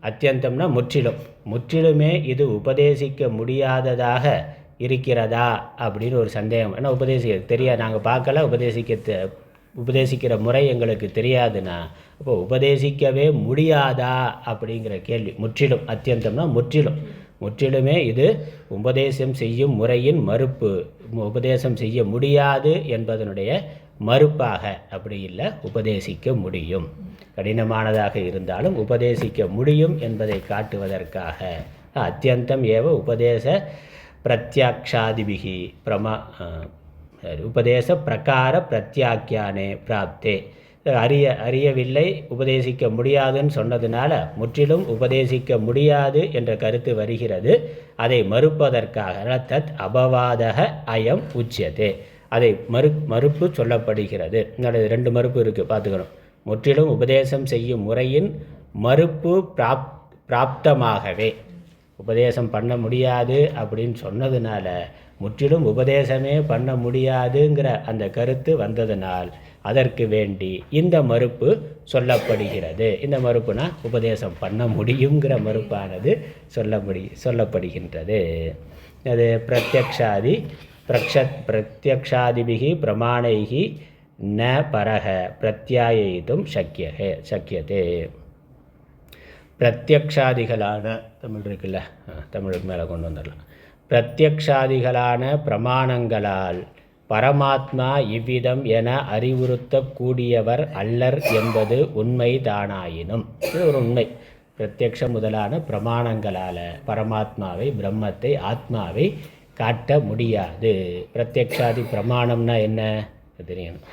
அத்தியந்தம்னா முற்றிலும், முற்றிலுமே இது உபதேசிக்க முடியாததாக இருக்கிறதா அப்படின்னு ஒரு சந்தேகம். ஏன்னா உபதேசிக்க தெரியாது, நாங்கள் பார்க்கல, உபதேசிக்க உபதேசிக்கிற முறை எங்களுக்கு தெரியாதுன்னா அப்போ உபதேசிக்கவே முடியாதா அப்படிங்கிற கேள்வி. முற்றிலும், அத்தியந்தம்னா முற்றிலும், முற்றிலுமே இது உபதேசம் செய்யும் முறையின் மறுப்பு. உபதேசம் செய்ய முடியாது என்பதனுடைய மறுப்பாக. அப்படி இல்லை, உபதேசிக்க முடியும். கடினமானதாக இருந்தாலும் உபதேசிக்க முடியும் என்பதை காட்டுவதற்காக அத்தியந்தம் ஏவ உபதேச பிரத்யாக்ஷாதிபிகி உபதேச பிரகார பிரத்யாக்கியானே பிராப்தே. அறியவில்லை, உபதேசிக்க முடியாதுன்னு சொன்னதுனால முற்றிலும் உபதேசிக்க முடியாது என்ற கருத்து வருகிறது. அதை மறுப்பதற்காக தத் அபவாதக அயம் உச்சியதே. அதை மறுப்பு சொல்லப்படுகிறது. ரெண்டு மறுப்பு இருக்குது, பார்த்துக்கணும். முற்றிலும் உபதேசம் செய்யும் முறையின் மறுப்பு பிராப்தமாகவே. உபதேசம் பண்ண முடியாது அப்படின்னு சொன்னதுனால முற்றிலும் உபதேசமே பண்ண முடியாதுங்கிற அந்த கருத்து வந்ததனால் அதற்கு வேண்டி இந்த மறுப்பு சொல்லப்படுகிறது. இந்த மறுப்புனா உபதேசம் பண்ண முடியுங்கிற மறுப்பானது சொல்லப்படுகின்றது. அது பிரத்யக்ஷாதிபிகி பிரமாணைகி ந பரக பிரத்யாயித்தும் சக்கியதே. பிரத்யக்ஷாதிகளான தமிழ் இருக்குல்ல, தமிழுக்கு மேலே கொண்டு வந்துடலாம். பிரத்யக்ஷாதிகளான பிரமாணங்களால் பரமாத்மா இவ்விதம் என அறிவுறுத்தக்கூடியவர் அல்லர் என்பது உண்மைதானாயினும், இது ஒரு உண்மை. பிரத்யக்ஷ முதலான பிரமாணங்களால் பரமாத்மாவை, பிரம்மத்தை, ஆத்மாவை காட்ட முடியாது. பிரத்யக்ஷாதி பிரமாணம்னா என்ன தெரியணும்.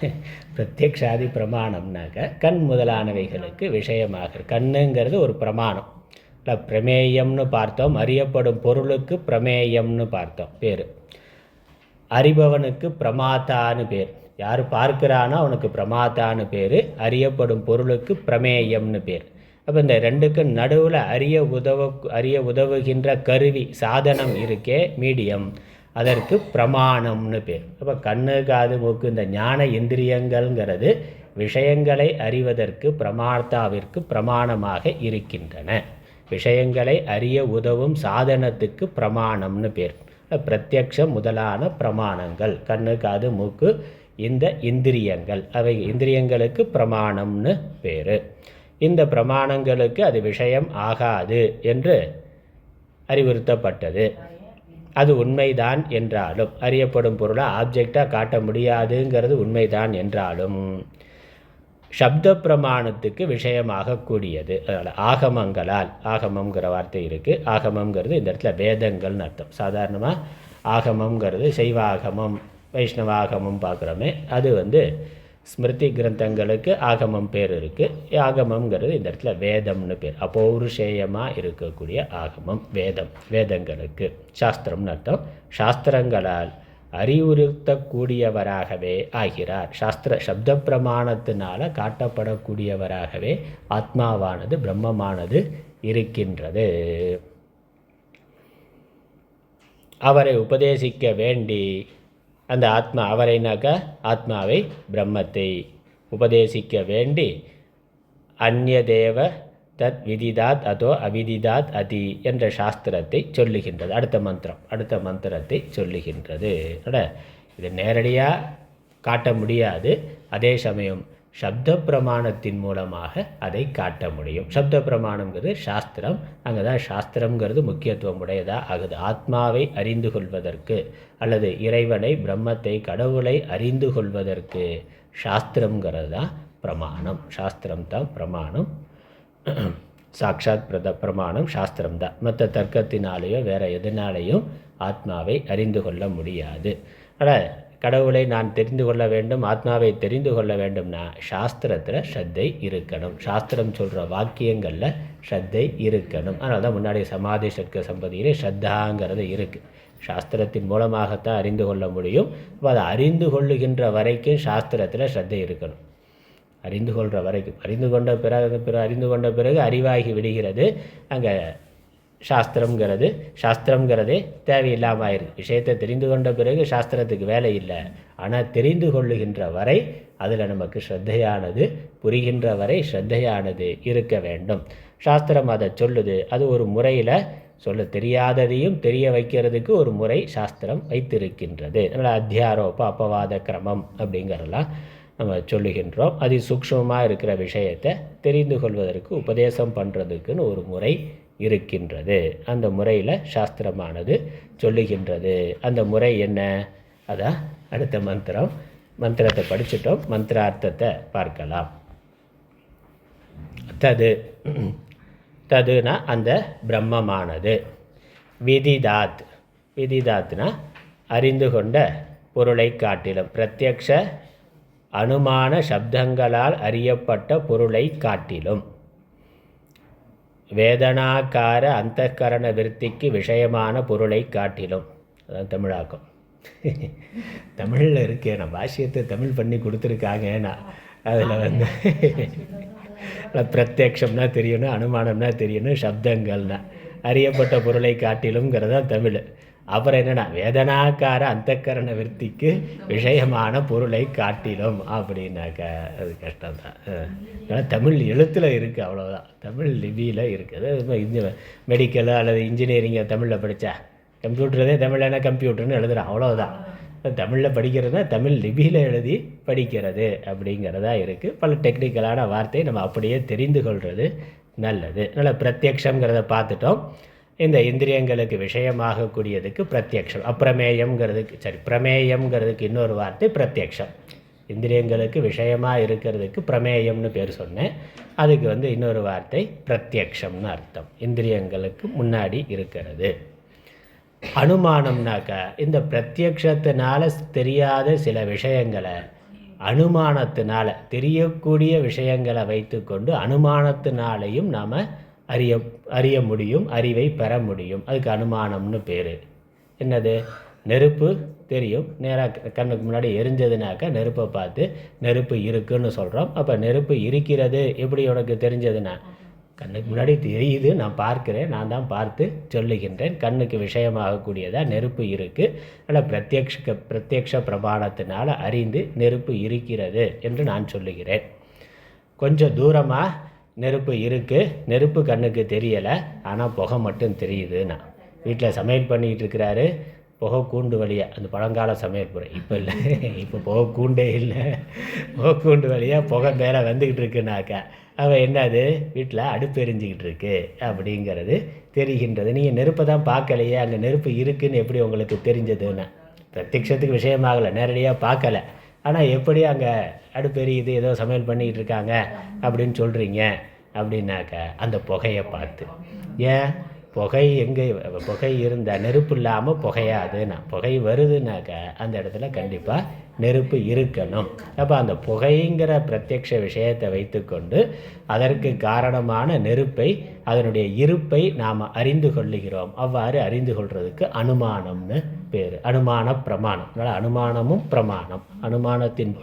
பிரத்யக்ஷாதி பிரமாணம்னாக்க கண் முதலானவைகளுக்கு விஷயமாக. கண்ணுங்கிறது ஒரு பிரமாணம். இல்லை, பிரமேயம்னு பார்த்தோம். அறியப்படும் பொருளுக்கு பிரமேயம்னு பார்த்தோம் பேர். அறிபவனுக்கு பிரமாத்தான்னு பேர். யார் பார்க்கிறானோ அவனுக்கு பிரமாத்தான்னு பேர். அறியப்படும் பொருளுக்கு பிரமேயம்னு பேர். அப்போ இந்த ரெண்டுக்கு நடுவில் அறிய உதவுகின்ற கருவி, சாதனம் இருக்கே, மீடியம், அதற்கு பிரமாணம்னு பேர். அப்போ கண்ணு, காது, மூக்கு, இந்த ஞான இந்திரியங்கள்ங்கிறது விஷயங்களை அறிவதற்கு பிரமார்த்தாவிற்கு பிரமாணமாக இருக்கின்றன. விஷயங்களை அறிய உதவும் சாதனத்துக்கு பிரமாணம்னு பேர். பிரத்யக்ஷம் முதலான பிரமாணங்கள், கண்ணு, காது, மூக்கு, இந்த இந்திரியங்கள், அவை இந்திரியங்களுக்கு பிரமாணம்னு பேர். இந்த பிரமாணங்களுக்கு அது விஷயம் ஆகாது என்று அறிவுறுத்தப்பட்டது. அது உண்மைதான் என்றாலும், அறியப்படும் பொருளை ஆப்ஜெக்டாக காட்ட முடியாதுங்கிறது உண்மைதான் என்றாலும் சப்த பிரமாணத்துக்கு விஷயமாக கூடியது. அதனால் ஆகமங்களால், ஆகமங்கிற வார்த்தை இருக்குது. ஆகமங்கிறது இந்த இடத்துல வேதங்கள்னு அர்த்தம். சாதாரணமாக ஆகமங்கிறது சைவாகமம், வைஷ்ணவாகமம் பார்க்குறோமே, அது ஸ்மிருதி கிரந்தங்களுக்கு ஆகமம் பேர் இருக்குது. ஆகமங்கிறது இந்த இடத்துல வேதம்னு பேர். அப்பௌருஷேயமாக இருக்கக்கூடிய ஆகமம் வேதம், வேதங்களுக்கு சாஸ்திரம்னு அர்த்தம். சாஸ்திரங்களால் அறிவுறுத்தக்கூடியவராகவே ஆகிறார். சப்த பிரமாணத்தினால காட்டப்படக்கூடியவராகவே ஆத்மாவானது, பிரம்மமானது இருக்கின்றது. அவரை உபதேசிக்க வேண்டி அந்த ஆத்மா, அவரைனாக்க ஆத்மாவை, பிரம்மத்தை உபதேசிக்க வேண்டி அந்யதேவ தத் விதிதாத் அதோ அவிதிதாத் அதி என்ற சாஸ்திரத்தை சொல்லுகின்றது. அடுத்த மந்திரத்தை சொல்லுகின்றது. இது நேரடியாக காட்ட முடியாது. அதே சமயம் சப்த பிரமாணத்தின் மூலமாக அதை காட்ட முடியும். சப்த பிரமாணங்கிறது சாஸ்திரம். அங்கே தான் சாஸ்திரங்கிறது முக்கியத்துவம் உடையதாக ஆகுது. ஆத்மாவை அறிந்து கொள்வதற்கு அல்லது இறைவனை, பிரம்மத்தை, கடவுளை அறிந்து கொள்வதற்கு சாஸ்திரங்கிறது தான் பிரமாணம். சாஸ்திரம்தான் பிரமாணம். சாட்சாத் பிரமாணம் சாஸ்திரம்தான். மற்ற தர்க்கத்தினாலேயோ வேறு எதனாலேயும் ஆத்மாவை அறிந்து கொள்ள முடியாது. ஆனால் கடவுளை நான் தெரிந்து கொள்ள வேண்டும், ஆத்மாவை தெரிந்து கொள்ள வேண்டும்னா சாஸ்திரத்தில் ஸ்ரத்தை இருக்கணும். சாஸ்திரம் சொல்கிற வாக்கியங்களில் ஸ்ரத்தை இருக்கணும். அதனால தான் முன்னாடி சமாதி சட்க சம்பதியிலே ஸ்ரத்தாங்கிறது இருக்குது. சாஸ்திரத்தின் மூலமாகத்தான் அறிந்து கொள்ள முடியும். அப்போ அதை அறிந்து கொள்ளுகின்ற வரைக்கும் சாஸ்திரத்தில் ஸ்ரத்தை இருக்கணும். அறிந்து கொள்கிற வரைக்கும், அறிந்து கொண்ட பிறகு அறிவாகி விடுகிறது. அங்கே சாஸ்திரங்கிறதே தேவையில்லாமல் ஆயிருக்கு. விஷயத்தை தெரிந்து கொண்ட பிறகு சாஸ்திரத்துக்கு வேலை இல்லை. ஆனால் தெரிந்து கொள்ளுகின்ற வரை அதில் நமக்கு ஸ்ரத்தையானது, புரிகின்ற வரை ஸ்ரத்தையானது இருக்க வேண்டும். சாஸ்திரம் அதை சொல்லுது. அது ஒரு முறையில் தெரியாததையும் தெரிய வைக்கிறதுக்கு ஒரு முறை சாஸ்திரம் வைத்திருக்கின்றது. அதனால் அத்தியாரோப அபவாத கிரமம் அப்படிங்கிறலாம் நம்ம சொல்லுகின்றோம். அதி சூக்ஷ்மமாக இருக்கிற விஷயத்தை தெரிந்து கொள்வதற்கு உபதேசம் பண்ணுறதுக்குன்னு ஒரு முறை இருக்கின்றது. அந்த முறையில் சாஸ்திரமானது சொல்லுகின்றது. அந்த முறை என்ன? அதான் அடுத்த மந்திரத்தை படிச்சுட்டோம். மந்திரார்த்தத்தை பார்க்கலாம். ததுனா அந்த பிரம்மமானது. விதிதாத்னா அறிந்து கொண்ட பொருளை காட்டிலும், பிரத்யக்ஷ அனுமான சப்தங்களால் அறியப்பட்ட பொருளை காட்டிலும், வேதனாக்கார அந்தக்கரண விருத்திக்கு விஷயமான பொருளை காட்டிலும். அதான் தமிழாக்கம். தமிழில் இருக்கேன், நான் பாஷ்யத்தை தமிழ் பண்ணி கொடுத்துருக்காங்கன்னா அதில் பிரத்யக்ஷம்னா தெரியணும், அனுமானம்னா தெரியணும், சப்தங்கள்னா அறியப்பட்ட பொருளை காட்டிலும்ங்கிறது தான் தமிழ். அப்புறம் என்னென்னா வேதனாக்கார அந்தக்கரண விருத்திக்கு விஷயமான பொருளை காட்டிலும் அப்படின்னாக்கா அது கஷ்டம்தான். ஆனால் தமிழ் எழுத்தில் இருக்குது, அவ்வளோதான். தமிழ் லிபியில் இருக்குது. அது மெடிக்கலு அல்லது இன்ஜினியரிங்கை தமிழில் படித்தா, கம்ப்யூட்டரதே தமிழ்னா கம்ப்யூட்டர்னு எழுதுகிறேன், அவ்வளோதான். தமிழில் படிக்கிறதுனா தமிழ் லிபியில் எழுதி படிக்கிறது அப்படிங்கிறதா இருக்குது. பல டெக்னிக்கலான வார்த்தையை நம்ம அப்படியே தெரிந்து கொள்வது நல்லது. அதனால் பிரத்யக்ஷங்கிறத பார்த்துட்டோம். இந்த இந்திரியங்களுக்கு விஷயமாகக்கூடியதுக்கு பிரத்யக்ஷம். அப்பிரமேயம்ங்கிறதுக்கு பிரமேயம்ங்கிறதுக்கு இன்னொரு வார்த்தை பிரத்யக்ஷம். இந்திரியங்களுக்கு விஷயமாக இருக்கிறதுக்கு பிரமேயம்னு பேர் சொன்னேன். அதுக்கு இன்னொரு வார்த்தை பிரத்யக்ஷம்னு அர்த்தம். இந்திரியங்களுக்கு முன்னாடி இருக்கிறது. அனுமானம்னாக்கா இந்த பிரத்யக்ஷத்தினால தெரியாத சில விஷயங்களை அனுமானத்தினால தெரியக்கூடிய விஷயங்களை வைத்துக்கொண்டு அனுமானத்தினாலையும் நாம் அறிய முடியும், அறிவை பெற முடியும். அதுக்கு அனுமானம்னு பேர். என்னது? நெருப்பு தெரியும், நேராக கண்ணுக்கு முன்னாடி எரிஞ்சதுனாக்கா நெருப்பை பார்த்து நெருப்பு இருக்குன்னு சொல்கிறோம். அப்போ நெருப்பு இருக்கிறது எப்படி உனக்கு தெரிஞ்சதுன்னா, கண்ணுக்கு முன்னாடி தெரியுது, நான் பார்க்குறேன், நான் தான் பார்த்து சொல்லுகின்றேன். கண்ணுக்கு விஷயமாகக்கூடியதாக நெருப்பு இருக்குது. ஆனால் பிரத்யக்ஷ பிரமாணத்தினால் அறிந்து நெருப்பு இருக்கிறது என்று நான் சொல்லுகிறேன். கொஞ்சம் தூரமாக நெருப்பு இருக்குது, நெருப்பு கண்ணுக்கு தெரியலை, ஆனால் புகை மட்டும் தெரியுதுன்னா. வீட்டில் சமையல் பண்ணிக்கிட்டு இருக்கிறாரு, புகை கூண்டு வழியாக, அந்த பழங்கால சமையல் முறை. இப்போ இல்லை, இப்போ புகை கூண்டே இல்லை, புகை கூண்டு வழியாக புகை மேலே வந்துக்கிட்டு இருக்குனாக்கா அவன் என்னது வீட்டில் அடுப்பு எரிஞ்சிக்கிட்டு இருக்கு அப்படிங்கிறது தெரிகின்றது. நீங்கள் நெருப்பை தான் பார்க்கலையே, அங்கே நெருப்பு இருக்குதுன்னு எப்படி உங்களுக்கு தெரிஞ்சதுன்னா, பிரத்யக்ஷத்துக்கு விஷயமாகலை, நேரடியாக பார்க்கலை, ஆனால் எப்படி அங்கே அடுப்பு எரியுது, ஏதோ சமையல் பண்ணிக்கிட்டு இருக்காங்க அப்படின்னு சொல்கிறீங்க அப்படின்னாக்க அந்த புகையை பார்த்து. ஏன் புகை எங்கே புகை இருந்தால் நெருப்பு இல்லாமல் புகையாதுன்னா, புகை வருதுனாக்க அந்த இடத்துல கண்டிப்பாக நெருப்பு இருக்கணும். அப்போ அந்த புகைங்கிற பிரத்யக்ஷ விஷயத்தை வைத்துக்கொண்டு அதற்கு காரணமான நெருப்பை, அதனுடைய இருப்பை நாம் அறிந்து கொள்ளுகிறோம். அவ்வாறு அறிந்து கொள்வதுக்கு அனுமானம்னு பேர். அனுமான பிரமாணம். அதனால் அனுமானமும் பிரமாணம். அனுமானத்தின்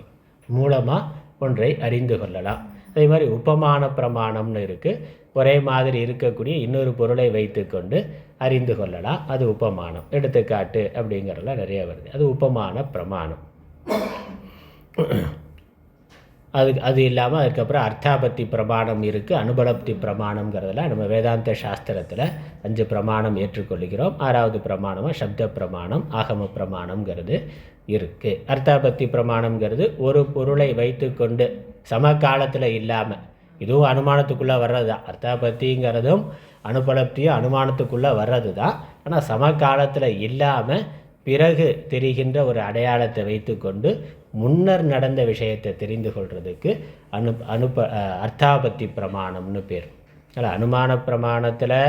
மூலமாக ஒன்றை அறிந்து கொள்ளலாம். அதே மாதிரி உபமான பிரமாணம்னு இருக்குது. ஒரே மாதிரி இருக்கக்கூடிய இன்னொரு பொருளை வைத்துக்கொண்டு அறிந்து கொள்ளலாம். அது உபமானம். எடுத்துக்காட்டு அப்படிங்கிறதுலாம் நிறைய வருது. அது உபமான பிரமாணம். அது இல்லாமல் அதுக்கப்புறம் அர்த்தாபத்தி பிரமாணம் இருக்குது. அனுபலப்தி பிரமாணம்ங்கிறதெல்லாம் நம்ம வேதாந்த சாஸ்திரத்தில் 5 பிரமாணம் ஏற்றுக்கொள்கிறோம். 6வது பிரமாணமாக சப்த பிரமாணம், ஆகம பிரமாணம்ங்கிறது இருக்குது. அர்த்தாபத்தி பிரமாணம்ங்கிறது ஒரு பொருளை வைத்துக்கொண்டு சமகாலத்தில் இல்லாமல், இதுவும் அனுமானத்துக்குள்ளே வர்றது தான். அர்த்தாபத்திங்கிறதும் அனுபலப்தியும் அனுமானத்துக்குள்ளே வர்றது தான். ஆனால் சமகாலத்தில் இல்லாமல் பிறகு தெரிகின்ற ஒரு அடையாளத்தை வைத்துக்கொண்டு முன்னர் நடந்த விஷயத்தை தெரிந்து கொள்வதுக்கு அர்த்தாபத்தி பிரமாணம்னு பேர். அதில் அனுமான பிரமாணத்தில்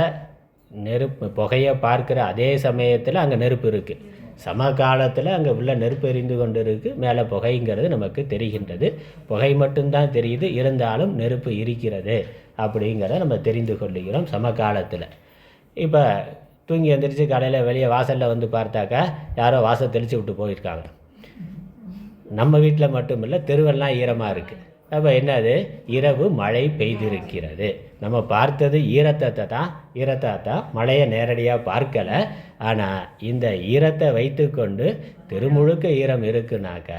நெருப்பு புகையை பார்க்குற அதே சமயத்தில் அங்கே நெருப்பு இருக்குது. சமகாலத்தில் அங்கே உள்ள நெருப்பு எரிந்து கொண்டு இருக்குது, மேலே புகைங்கிறது நமக்கு தெரிகின்றது. புகை மட்டும்தான் தெரியுது, இருந்தாலும் நெருப்பு இருக்கிறது அப்படிங்கிறத நம்ம தெரிந்து கொள்ளுகிறோம் சமகாலத்தில். இப்போ தூங்கி எழுந்திரிச்சு காலையில் வெளியே வாசலில் பார்த்தாக்கா யாரோ வாசல் தெளித்து விட்டு போயிருக்காங்க. நம்ம வீட்டில் மட்டும் இல்லை, தெருவெல்லாம் ஈரமாக இருக்குது. அப்போ என்னது? இரவு மழை பெய்திருக்கிறது. நம்ம பார்த்தது ஈரத்தை தான், மழையை நேரடியாக பார்க்கலை. ஆனால் இந்த ஈரத்தை வைத்துக்கொண்டு தெருமுழுக்க ஈரம் இருக்குனாக்க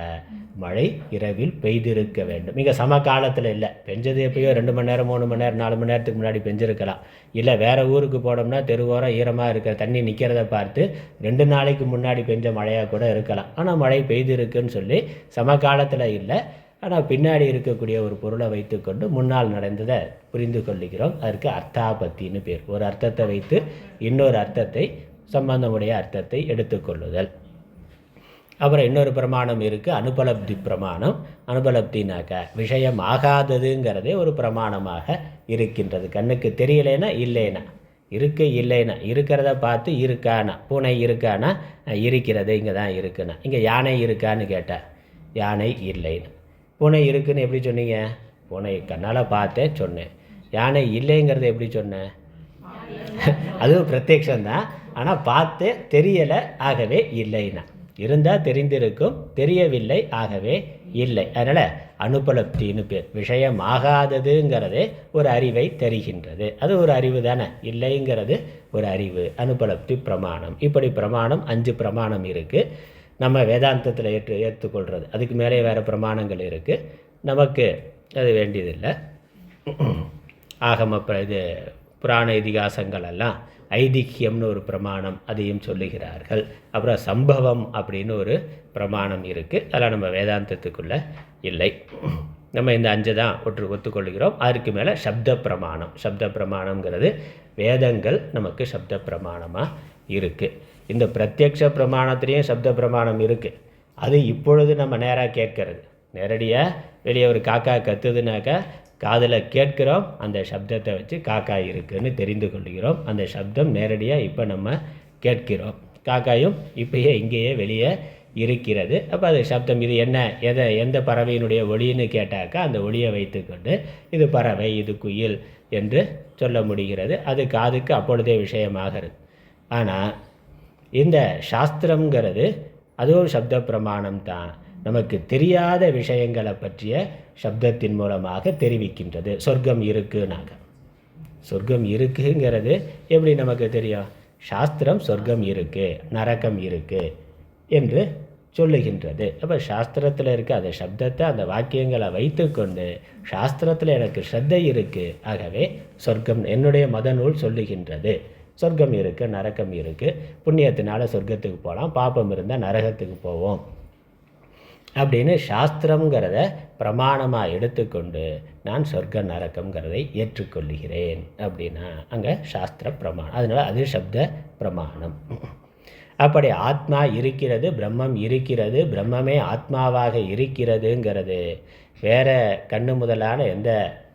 மழை இரவில் பெய்திருக்க வேண்டும். மிக சமகாலத்தில் இல்லை, பெஞ்சது எப்பயோ 2 மணி நேரம் 3 மணி நேரம் 4 மணி நேரத்துக்கு முன்னாடி பெஞ்சிருக்கலாம். இல்லை வேறு ஊருக்கு போனோம்னா தெருவோரம் ஈரமாக இருக்கிற தண்ணி நிற்கிறத பார்த்து 2 நாளைக்கு முன்னாடி பெஞ்ச மழையாக கூட இருக்கலாம். ஆனால் மழை பெய்திருக்குன்னு சொல்லி சமகாலத்தில் இல்லை, ஆனால் பின்னாடி இருக்கக்கூடிய ஒரு பொருளை வைத்துக்கொண்டு முன்னால் நடந்ததை புரிந்து கொள்ளுகிறோம். அதற்கு அர்த்தாபத்தின்னு பேர். ஒரு அர்த்தத்தை வைத்து இன்னொரு அர்த்தத்தை, சம்பந்தமுடைய அர்த்தத்தை எடுத்துக்கொள்ளுதல். அப்புறம் இன்னொரு பிரமாணம் இருக்குது, அனுபலப்தி பிரமாணம். அனுபலப்தினாக்க விஷயம் ஆகாததுங்கிறதே ஒரு பிரமாணமாக இருக்கின்றது. கண்ணுக்கு தெரியலைன்னா இல்லைன்னா, இருக்கு இல்லைன்னா, இருக்கிறத பார்த்து இருக்கானா, பூனை இருக்கானா, இருக்கிறது இங்கே தான் இருக்குன்னா. இங்கே யானை இருக்கான்னு கேட்டால் யானை இல்லைன்னு. பூனை இருக்குன்னு எப்படி சொன்னீங்க? பூனை கண்ணால் பார்த்தே சொன்னேன். யானை இல்லைங்கிறது எப்படி சொன்னேன்? அதுவும் பிரத்யக்ஷந்தான், ஆனால் பார்த்தே தெரியலை, ஆகவே இல்லைன்னா. இருந்தால் தெரிந்திருக்கும், தெரியவில்லை, ஆகவே இல்லை. அதனால் அனுபலப்தின்னு பேர். விஷயம் ஆகாததுங்கிறதே ஒரு அறிவை தருகின்றது. அது ஒரு அறிவு தானே, இல்லைங்கிறது ஒரு அறிவு. அனுபலப்தி பிரமாணம். இப்படி பிரமாணம் 5 பிரமாணம் இருக்குது. நம்ம வேதாந்தத்தில் ஏற்றுக்கொள்கிறது. அதுக்கு மேலே வேறு பிரமாணங்கள் இருக்குது, நமக்கு அது வேண்டியதில்லை. ஆகம இது புராண இதிகாசங்கள் எல்லாம் ஐதிக்கியம்னு ஒரு பிரமாணம், அதையும் சொல்லுகிறார்கள். அப்புறம் சம்பவம் அப்படின்னு ஒரு பிரமாணம் இருக்குது. அதெல்லாம் நம்ம வேதாந்தத்துக்குள்ளே இல்லை. நம்ம இந்த 5 தான் ஒத்துக்கொள்கிறோம். அதற்கு மேலே சப்த பிரமாணம். சப்த பிரமாணங்கிறது வேதங்கள் நமக்கு சப்த பிரமாணமாக இருக்குது. இந்த பிரத்யக்ஷ பிரமாணத்திலையும் சப்த பிரமாணம் இருக்குது. அது இப்பொழுது நம்ம நேராக கேட்கறது. நேரடியாக வெளியே ஒரு காக்கா கத்துதுனாக்கா காதில் கேட்கிறோம், அந்த சப்தத்தை வச்சு காக்கா இருக்குதுன்னு தெரிந்து கொள்கிறோம். அந்த சப்தம் நேரடியாக இப்போ நம்ம கேட்கிறோம். காக்காயும் இப்போயே இங்கேயே வெளியே இருக்கிறது. அப்போ அது சப்தம். இது என்ன, எந்த பறவையினுடைய ஒளின்னு கேட்டாக்கா அந்த ஒளியை வைத்துக்கொண்டு இது பறவை, இது குயில் என்று சொல்ல முடிகிறது. அது காதுக்கு அப்பொழுதே விஷயமாகிறது. ஆனால் இந்த சாஸ்திரங்கிறது அதுவும் சப்த பிரமாணம் தான். நமக்கு தெரியாத விஷயங்களை பற்றிய சப்தத்தின் மூலமாக தெரிவிக்கின்றது. சொர்க்கம் இருக்குனாக, சொர்க்கம் இருக்குங்கிறது எப்படி நமக்கு தெரியும்? சாஸ்திரம் சொர்க்கம் இருக்குது, நரகம் இருக்குது என்று சொல்லுகின்றது. அப்போ சாஸ்திரத்தில் இருக்க அந்த சப்தத்தை, அந்த வாக்கியங்களை வைத்துக்கொண்டு சாஸ்திரத்தில் எனக்கு ஸ்ரத்தை இருக்குது, ஆகவே சொர்க்கம் என்னுடைய மத நூல் சொல்லுகின்றது, சொர்க்கம் இருக்குது, நரகம் இருக்குது, புண்ணியத்தினால சொர்க்கத்துக்கு போகலாம், பாப்பம் இருந்தால் நரகத்துக்கு போவோம் அப்படின்னு சாஸ்திரங்கிறத பிரமாணமாக எடுத்துக்கொண்டு நான் சொர்க்க நரக்கங்கிறதை ஏற்றுக்கொள்கிறேன் அப்படின்னா அங்கே சாஸ்திர பிரமாணம். அதனால் அது சப்த பிரமாணம். அப்படி ஆத்மா இருக்கிறது, பிரம்மம் இருக்கிறது, பிரம்மமே ஆத்மாவாக இருக்கிறதுங்கிறது வேறு கண்ணு முதலான எந்த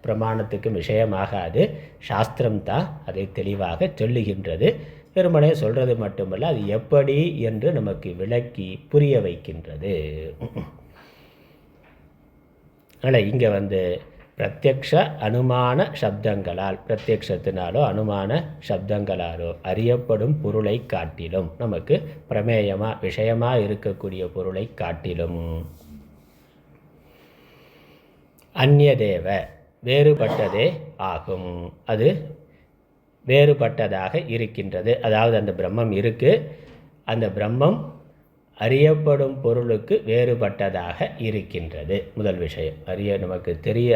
பிரமாணத்துக்கும் விஷயமாகாது. சாஸ்திரம்தான் அதை தெளிவாக சொல்லுகின்றது. பெருமனே சொல்கிறது மட்டுமல்ல, அது எப்படி என்று நமக்கு விளக்கி புரிய வைக்கின்றது. அதனால் இங்கே பிரத்யக்ஷ அனுமான சப்தங்களால், பிரத்யக்ஷத்தினாலோ அனுமான சப்தங்களாலோ அறியப்படும் பொருளை காட்டிலும், நமக்கு பிரமேயமாக விஷயமாக இருக்கக்கூடிய பொருளை காட்டிலும் அந்நியதேவ வேறுபட்டதே ஆகும். அது வேறுபட்டதாக இருக்கின்றது. அதாவது அந்த பிரம்மம் இருக்குது, அந்த பிரம்மம் அறியப்படும் பொருளுக்கு வேறுபட்டதாக இருக்கின்றது. முதல் விஷயம், நமக்கு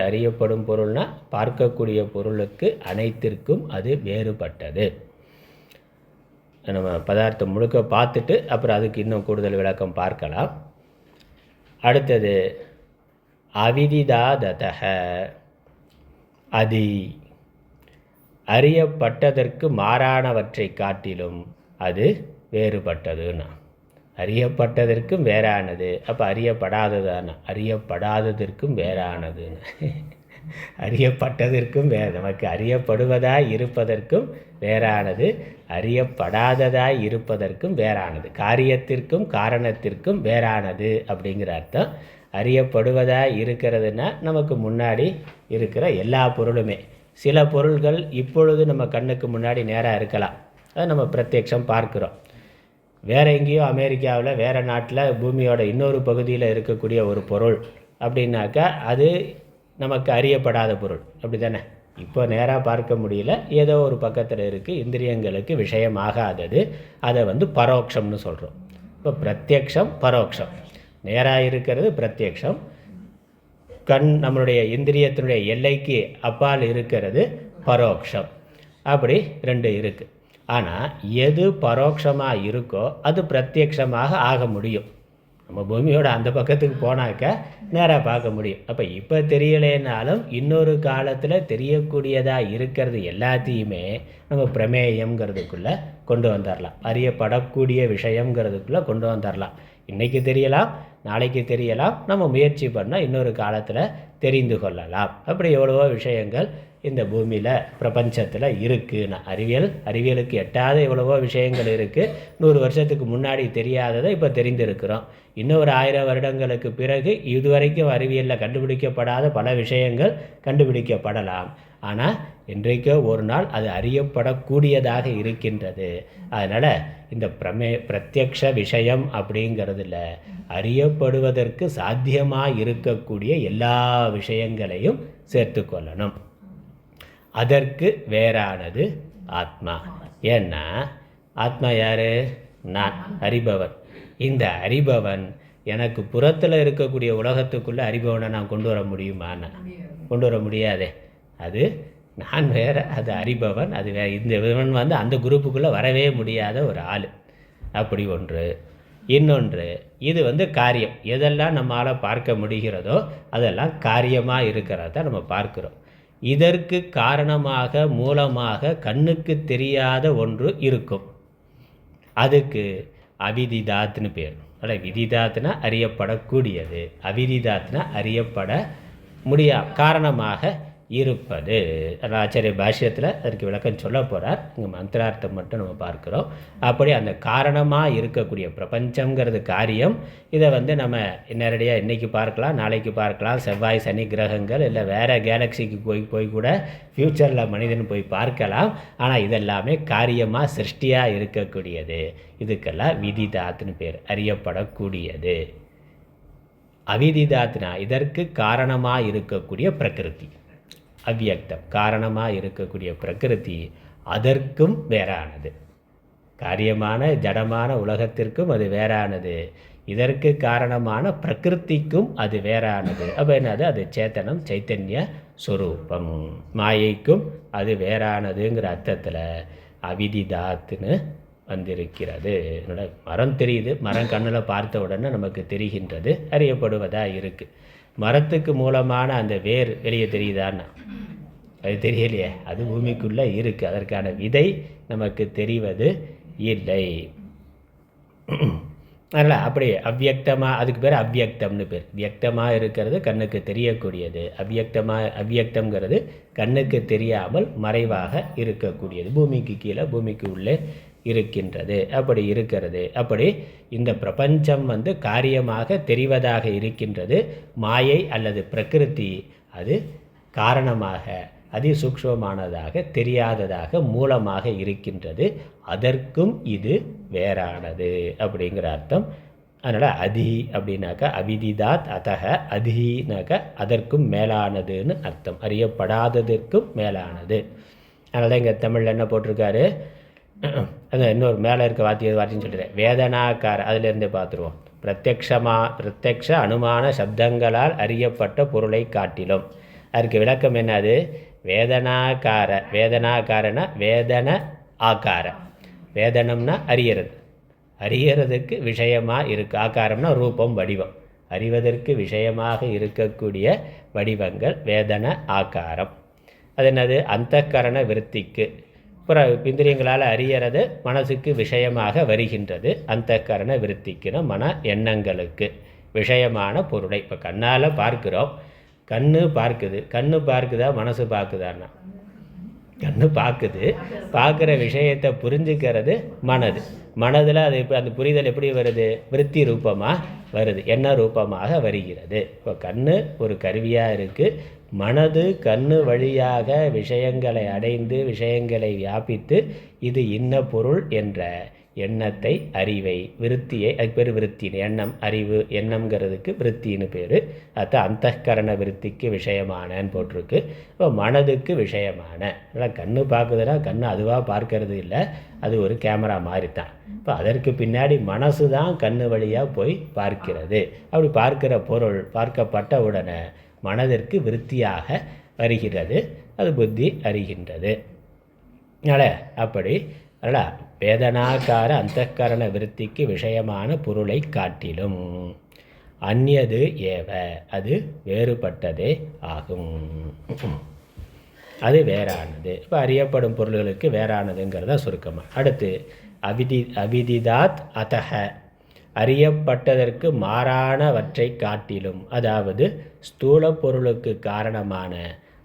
அறியப்படும் பொருள்னா பார்க்கக்கூடிய பொருளுக்கு அனைத்திற்கும் அது வேறுபட்டது. நம்ம பதார்த்தம் முழுக்க பார்த்துட்டு அப்புறம் அதுக்கு இன்னும் கூடுதல் விளக்கம் பார்க்கலாம். அடுத்தது அவிதிதாததக, அதி அறியப்பட்டதற்கு மாறானவற்றை காட்டிலும் அது வேறுபட்டதுன்னா, அறியப்பட்டதற்கும் வேறானது. அப்போ அறியப்படாததான, அறியப்படாததற்கும் வேறானதுன்னு, அறியப்பட்டதற்கும் நமக்கு அறியப்படுவதாய் இருப்பதற்கும் வேறானது, அறியப்படாததாய் இருப்பதற்கும் வேறானது, காரியத்திற்கும் காரணத்திற்கும் வேறானது அப்படிங்கிற அர்த்தம். அறியப்படுவதாய் இருக்கிறதுனா நமக்கு முன்னாடி இருக்கிற எல்லா பொருளுமே. சில பொருள்கள் இப்பொழுது நம்ம கண்ணுக்கு முன்னாடி நேராக இருக்கலாம், அதை நம்ம பிரத்யக்ஷம் பார்க்குறோம். வேறு எங்கேயோ அமெரிக்காவில் வேறு நாட்டில் பூமியோட இன்னொரு பகுதியில் இருக்கக்கூடிய ஒரு பொருள் அப்படின்னாக்கா அது நமக்கு அறியப்படாத பொருள், அப்படி தானே? இப்போ நேராக பார்க்க முடியல, ஏதோ ஒரு பக்கத்தில் இருக்குது, இந்திரியங்களுக்கு விஷயமாகாதது, அதை பரோட்சம்னு சொல்கிறோம். இப்போ பிரத்யக்ஷம் பரோட்சம். நேராக இருக்கிறது பிரத்யக்ஷம், கண் நம்மளுடைய இந்திரியத்தினுடைய எல்லைக்கு அப்பால் இருக்கிறது பரோட்சம். அப்படி 2 இருக்குது. ஆனால் எது பரோட்சமாக இருக்கோ அது பிரத்யக்ஷமாக ஆக முடியும். நம்ம பூமியோட அந்த பக்கத்துக்கு போனாக்க நேராக பார்க்க முடியும். அப்போ இப்போ தெரியலைன்னாலும் இன்னொரு காலத்தில் தெரியக்கூடியதாக இருக்கிறது எல்லாத்தையுமே நம்ம பிரமேயங்கிறதுக்குள்ளே கொண்டு வந்துடலாம். அறியப்படக்கூடிய விஷயங்கிறதுக்குள்ளே கொண்டு வந்துடலாம். இன்றைக்கி தெரியலாம், நாளைக்கு தெரியலாம், நம்ம முயற்சி பண்ணால் இன்னொரு காலத்தில் தெரிந்து கொள்ளலாம். அப்படி எவ்வளவோ விஷயங்கள் இந்த பூமியில் பிரபஞ்சத்தில் இருக்குன்னு அறிவியலுக்கு எட்டாத எவ்வளவோ விஷயங்கள் இருக்குது. 100 வருஷத்துக்கு முன்னாடி தெரியாததை இப்போ தெரிந்திருக்கிறோம். இன்னும் ஒரு 1000 வருடங்களுக்கு பிறகு இதுவரைக்கும் அறிவியலில் கண்டுபிடிக்கப்படாத பல விஷயங்கள் கண்டுபிடிக்கப்படலாம். ஆனால் இன்றைக்கோ ஒரு நாள் அது அறியப்படக்கூடியதாக இருக்கின்றது. அதனால் இந்த பிரத்யக்ஷ விஷயம் அப்படிங்கிறதுல அறியப்படுவதற்கு சாத்தியமாக இருக்கக்கூடிய எல்லா விஷயங்களையும் சேர்த்து கொள்ளணும். அதற்கு வேறானது ஆத்மா. ஏன்னா ஆத்மா யார்? நான், அறிபவன். இந்த அறிபவன் எனக்கு புறத்தில் இருக்கக்கூடிய உலகத்துக்குள்ளே அறிபவனை நான் கொண்டு வர முடியுமான்னு கொண்டு வர முடியாதே. அது நான் வேறு, அது அறிபவன், அது வேறு. இந்த இவன் அந்த குரூப்புக்குள்ளே வரவே முடியாத ஒரு ஆள். அப்படி ஒன்று. இன்னொன்று, இது காரியம். எதெல்லாம் நம்மளால் பார்க்க முடிகிறதோ அதெல்லாம் காரியமாக இருக்கிறத நம்ம பார்க்குறோம். இதற்கு காரணமாக மூலமாக கண்ணுக்கு தெரியாத ஒன்று இருக்கும். அதுக்கு அவிதிதாத்னு பேர். விதிதாத்னா அறியப்படக்கூடியது, அவிதிதாத்னா அறியப்பட காரணமாக இருப்பது. ஆச்சாரிய பாஷ்யத்தில் அதற்கு விளக்கம் சொல்ல போகிறார். இங்கே மந்திரார்த்தம் மட்டும் நம்ம பார்க்குறோம். அப்படி அந்த காரணமாக இருக்கக்கூடிய பிரபஞ்சங்கிறது காரியம். இதை நம்ம நேரடியாக இன்றைக்கி பார்க்கலாம், நாளைக்கு பார்க்கலாம். செவ்வாய், சனி கிரகங்கள் இல்லை வேறு கேலக்சிக்கு போய் கூட ஃப்யூச்சரில் மனிதன் போய் பார்க்கலாம். ஆனால் இதெல்லாமே காரியமாக சிருஷ்டியாக இருக்கக்கூடியது. இதுக்கெல்லாம் விதிதாத்னு பேர், அறியப்படக்கூடியது. அவிதிதாத்னா இதற்கு காரணமாக இருக்கக்கூடிய பிரகிருதி, அவ்வியக்தம். காரணமாக இருக்கக்கூடிய பிரகிருதி அதற்கும் வேறானது. காரியமான ஜடமான உலகத்திற்கும் அது வேறானது. இதற்கு காரணமான பிரகிருதிக்கும் அது வேறானது. அப்போ என்னது? அது சேத்தனம், சைத்தன்ய ஸ்வரூபம். மாயைக்கும் அது வேறானதுங்கிற அர்த்தத்தில் அவிதிதாத்னு வந்திருக்கிறது. மரம் தெரியுது, மரம் கண்ணில் பார்த்த உடனே நமக்கு தெரிகின்றது, அறியப்படுவதாக இருக்குது. மரத்துக்கு மூலமான அந்த வேர் வெளியே தெரியுதான்னா அது தெரியலையே. அது பூமிக்குள்ளே இருக்குது. அதற்கான விதை நமக்கு தெரிவது இல்லை. அதனால் அப்படி அவ்வியக்தமாக, அதுக்கு பேர் அவ்வியக்தம்னு பேர். வியக்தமாக இருக்கிறது கண்ணுக்கு தெரியக்கூடியது. அவ்வியக்தங்கிறது கண்ணுக்கு தெரியாமல் மறைவாக இருக்கக்கூடியது. பூமிக்கு கீழே, பூமிக்கு உள்ளே இருக்கின்றது. அப்படி இருக்கிறது. அப்படி இந்த பிரபஞ்சம் காரியமாக தெரிவதாக இருக்கின்றது. மாயை அல்லது பிரகிருதி அது காரணமாக, அதிசூக்ஷ்மமானதாக, தெரியாததாக, மூலமாக இருக்கின்றது. அதற்கும் இது வேறானது அப்படிங்கிற அர்த்தம். அதனால் அதி அப்படின்னாக்கா அவிதிதாத் அதக, அதினாக்கா அதற்கும் மேலானதுன்னு அர்த்தம். அறியப்படாததற்கும் மேலானது. அதனால் இங்கே தமிழில் என்ன போட்டிருக்காரு? அந்த இன்னொரு மேலே இருக்க வார்த்தைன்னு சொல்லிடுறேன். வேதனாக்கார, அதிலேருந்தே பார்த்துருவோம். பிரத்யக்ஷ அனுமான சப்தங்களால் அறியப்பட்ட பொருளை காட்டிலும். அதுக்கு விளக்கம் என்னது? வேதனாக்கார. வேதனாக்காரனா வேதன ஆக்கார. வேதனம்னா அறியறது, அறியறதுக்கு விஷயமாக இருக்கு. ஆக்காரம்னா ரூபம், வடிவம். அறிவதற்கு விஷயமாக இருக்கக்கூடிய வடிவங்கள் வேதன ஆக்காரம். அது என்னது? அந்தக்கரண விருத்திக்கு இந்திரியங்களால் அறியறது மனசுக்கு விஷயமாக வருகின்றது. அந்தக்கரண விருத்திக்குன்னா மன எண்ணங்களுக்கு விஷயமான பொருளை. இப்போ கண்ணால் பார்க்குறோம், கண்ணு பார்க்குது. கண்ணு பார்க்குதா, மனசு பார்க்குதான்னா? கண்ணு பார்க்குது. பார்க்குற விஷயத்தை புரிஞ்சுக்கிறது மனது. மனதில் அது இப்போ அந்த புரிதல் எப்படி வருது? விருத்தி ரூபமாக வருது, எண்ண ரூபமாக வருகிறது. இப்போ கண்ணு ஒரு கருவியாக இருக்குது. மனது கண்ணு வழியாக விஷயங்களை அடைந்து, விஷயங்களை வியாபித்து, இது இன்ன பொருள் என்ற எண்ணத்தை, அறிவை, விருத்தியை, அதுக்கு பேர் விருத்தின்னு. எண்ணம், அறிவு, எண்ணம்ங்கிறதுக்கு விருத்தின்னு பேர். அதுதான் அந்தக்கரண விருத்திக்கு விஷயமானன்னு போட்டிருக்கு. இப்போ மனதுக்கு விஷயமான. அதனால் கண்ணு பார்க்குதுன்னா கண்ணு அதுவாக பார்க்கறது இல்லை, அது ஒரு கேமரா மாதிரி தான். இப்போ அதற்கு பின்னாடி மனசு தான் கண்ணு வழியாக போய் பார்க்கிறது. அப்படி பார்க்கிற பொருள் பார்க்கப்பட்ட உடனே மனதிற்கு விருத்தியாக வருகிறது, அது புத்தி அறிகின்றது. அதனால் அப்படி அதனால் வேதனாக்கார அந்தக்கரண விருத்திக்கு விஷயமான பொருளை காட்டிலும் அந்நியது ஏவ, அது வேறுபட்டதே ஆகும். அது வேறானது. இப்போ அறியப்படும் பொருள்களுக்கு வேறானதுங்கிறத சுருக்கமாக. அடுத்து அவிதிதாத் அதஹ, அறியப்பட்டதற்கு மாறானவற்றை காட்டிலும், அதாவது ஸ்தூல பொருளுக்கு காரணமான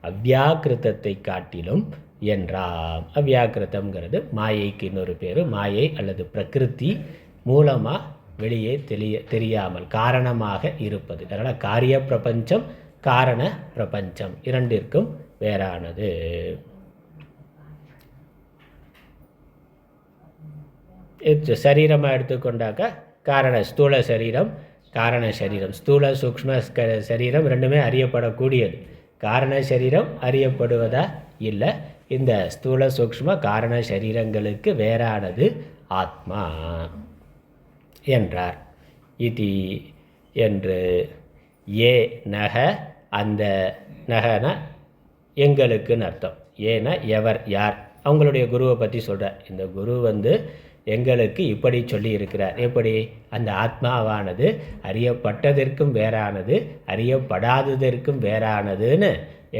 அவ்யாக்கிருத்தத்தை காட்டிலும் என்றாம். அவ்யாக்கிருத்தம்ங்கிறது மாயைக்கு இன்னொரு பேர். மாயை அல்லது பிரகிருதி மூலமாக வெளியே தெரியாமல் காரணமாக இருப்பது. அதனால் காரிய பிரபஞ்சம், காரண பிரபஞ்சம் இரண்டிற்கும் வேறானது. சரீரமாக எடுத்துக்கொண்டாக்கா ஸ்தூல சரீரம், காரண சரீரம். ஸ்தூல சூக்ஷ்ம சரீரம் ரெண்டுமே அறியப்படக்கூடியது. காரண சரீரம் அறியப்படுவதா இல்லை. இந்த ஸ்தூல சூக்ஷ்ம காரண சரீரங்களுக்கு வேறானது ஆத்மா என்றார். இது என்று ஏ நக, அந்த நகன எங்களுக்குன்னு அர்த்தம். ஏன்னா எவர், யார், அவங்களுடைய குருவை பற்றி சொல்கிறார். இந்த குரு எங்களுக்கு இப்படி சொல்லி இருக்கிறார். எப்படி? அந்த ஆத்மாவானது அறியப்பட்டதற்கும் வேறானது, அறியப்படாததற்கும் வேறானதுன்னு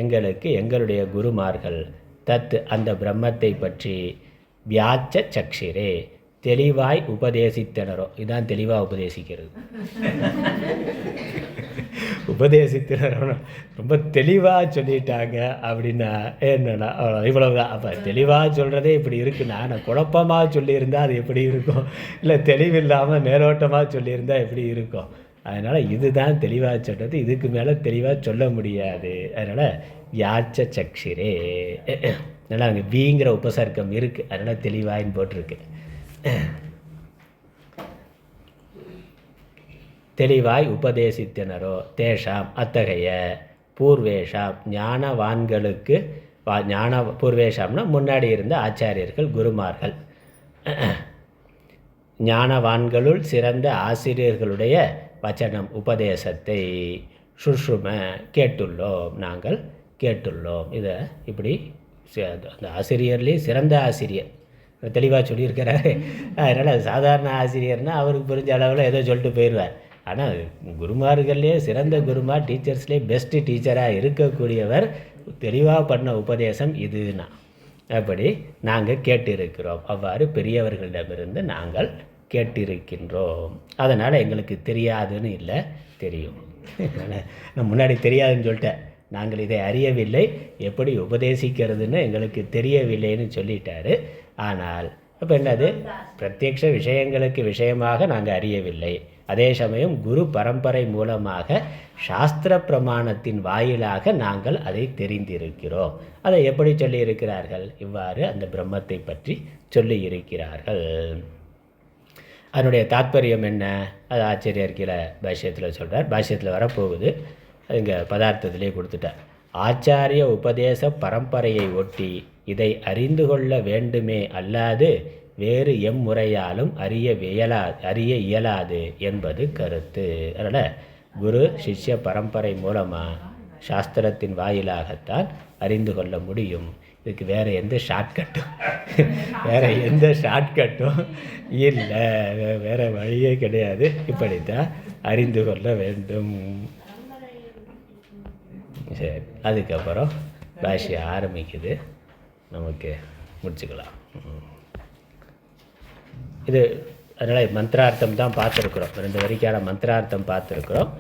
எங்களுக்கு எங்களுடைய குருமார்கள் தத், அந்த பிரம்மத்தை பற்றி வியாச்ச சக்ஷிரே, தெளிவாய் உபதேசித்தனரோ. இதுதான் தெளிவாக உபதேசிக்கிறது. உபதேசித்தினரோ ரொம்ப தெளிவாக சொல்லிட்டாங்க அப்படின்னா என்னன்னா இவ்வளவுதான். அப்போ தெளிவாக சொல்கிறதே இப்படி இருக்குன்னா, நான் குழப்பமாக சொல்லியிருந்தா அது எப்படி இருக்கும், இல்லை தெளிவில்லாமல் மேலோட்டமாக சொல்லியிருந்தால் எப்படி இருக்கும். அதனால் இதுதான் தெளிவாக சொல்கிறது, இதுக்கு மேலே தெளிவாக சொல்ல முடியாது. அதனால் வியாச்ச சக்ஷிரே, அதனால் அங்கே வீங்கிற உபசர்க்கம் இருக்குது, அதனால் தெளிவாயின்னு போட்டிருக்கு. தெளிவாய் உபதேசித்தனரோ தேஷாம், அத்தகைய பூர்வேஷாம் ஞானவான்களுக்கு, பூர்வேஷாம்னா முன்னாடி இருந்த ஆச்சாரியர்கள், குருமார்கள், ஞானவான்களுள் சிறந்த ஆசிரியர்களுடைய வச்சனம் உபதேசத்தை சுஷ்ரும கேட்டுள்ளோம், நாங்கள் கேட்டுள்ளோம். இதை இப்படி அந்த ஆசிரியர்லேயே சிறந்த ஆசிரியர் தெளிவாக சொல்லியிருக்கிறாரு. அதனால் சாதாரண ஆசிரியர்னால் அவருக்கு புரிஞ்ச அளவில் ஏதோ சொல்லிட்டு போயிடுவார். ஆனால் குருமார்கள்லேயே சிறந்த குருமார், டீச்சர்ஸ்லேயே பெஸ்ட்டு டீச்சராக இருக்கக்கூடியவர் தெளிவாக பண்ண உபதேசம் இதுனா, அப்படி நாங்கள் கேட்டிருக்கிறோம். அவ்வாறு பெரியவர்களிடமிருந்து நாங்கள் கேட்டிருக்கின்றோம். அதனால் எங்களுக்கு தெரியாதுன்னு இல்லை, தெரியும். நான் முன்னாடி தெரியாதுன்னு சொல்லிட்டேன். நாங்கள் இதை அறியவில்லை, எப்படி உபதேசிக்கிறதுன்னு எங்களுக்கு தெரியவில்லைன்னு சொல்லிட்டாரு. ஆனால் இப்போ என்னது, பிரத்யக்ஷ விஷயங்களுக்கு விஷயமாக நாங்கள் அறியவில்லை. அதே சமயம் குரு பரம்பரை மூலமாக சாஸ்திர பிரமாணத்தின் வாயிலாக நாங்கள் அதை தெரிந்திருக்கிறோம். அதை எப்படி சொல்லியிருக்கிறார்கள்? இவ்வாறு அந்த பிரம்மத்தை பற்றி சொல்லி இருக்கிறார்கள். அதனுடைய தாத்பரியம் என்ன? அது ஆச்சரியர் கீழே பாஷ்யத்தில் சொல்கிறார். பாஷ்யத்தில் வரப்போகுது, இங்கே பதார்த்தத்திலே கொடுத்துட்டார். ஆச்சாரிய உபதேச பரம்பரையை ஒட்டி இதை அறிந்து கொள்ள வேண்டுமே அல்லாது வேறு எம்முறையாலும் அறிய இயலாது என்பது கருத்து. அதனால் குரு சிஷ்ய பரம்பரை மூலமாக சாஸ்திரத்தின் வாயிலாகத்தான் அறிந்து கொள்ள முடியும். இதுக்கு வேறு எந்த ஷார்ட்கட்டும் இல்லை, வேறு வழியே கிடையாது. இப்படித்தான் அறிந்து கொள்ள வேண்டும். சரி, அதுக்கப்புறம் பாஷ்யம் ஆரம்பிக்குது, நமக்கு முடிச்சுக்கலாம். இது அதனால் மந்திரார்த்தம் தான் பார்த்துருக்குறோம், 2 வரிக்கான மந்திரார்த்தம் பார்த்துருக்குறோம்.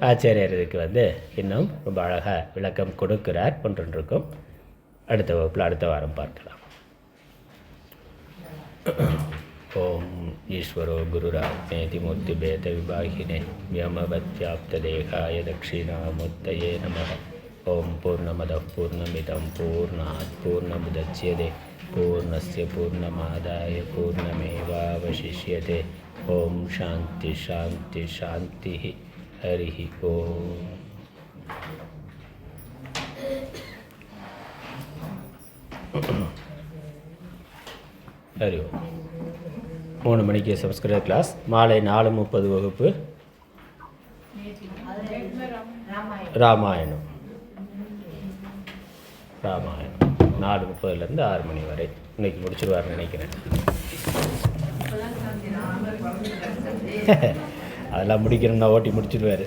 ஆச்சாரியர் இதுக்கு இன்னும் ரொம்ப அழகாக விளக்கம் கொடுக்கிறார். ஒன்றொன்றுக்கும் அடுத்த வகுப்பில் அடுத்த வாரம் பார்க்கலாம். ஓம் ஈஸ்வரோ குருராத்மேதி மூர்த்திபேத விபாகினே வியமவத்யாப்ததேகாய தட்சிணாமூர்த்தயே நமः. ஓம் பூர்ணமதः பூர்ணமிதம் பூர்ணாத் பூர்ணமுதச்யதே பூர்ணஸ்ய பூர்ணமாதாய பூர்ணமேவாவசிஷ்யதே. ஓம் சாந்தி சாந்தி சாந்தி. ஹரி ஓம். ஹரி ஓம். 3 மணிக்கு சம்ஸ்கிருத கிளாஸ், மாலை 4:30 வகுப்பு ராமாயணம் 4:30 6 மணி வரை இன்னைக்கு முடிச்சிருவார்னு நினைக்கிறேன். அதெல்லாம் முடிக்கணும்னா ஓட்டி முடிச்சிடுவார்.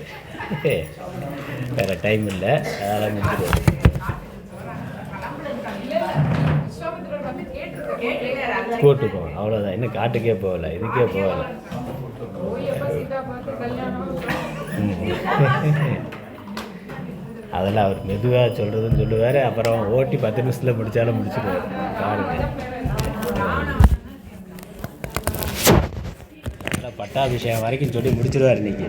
வேறு டைம் இல்லை, அதெல்லாம் முடிச்சிடுவார். கூட்டுப்போம், அவ்வளோதான். இன்னும் காட்டுக்கே போகலை, இதுக்கே போகலை. அதெல்லாம் அவர் மெதுவாக சொல்கிறதுன்னு சொல்லுவார். அப்புறம் ஓட்டி 10 நிமிஷத்தில் முடித்தாலும் முடிச்சிடுவார். பாருங்க, பட்டாபிஷேகம் வரைக்கும் சொல்லி முடிச்சிடுவார் இன்றைக்கி.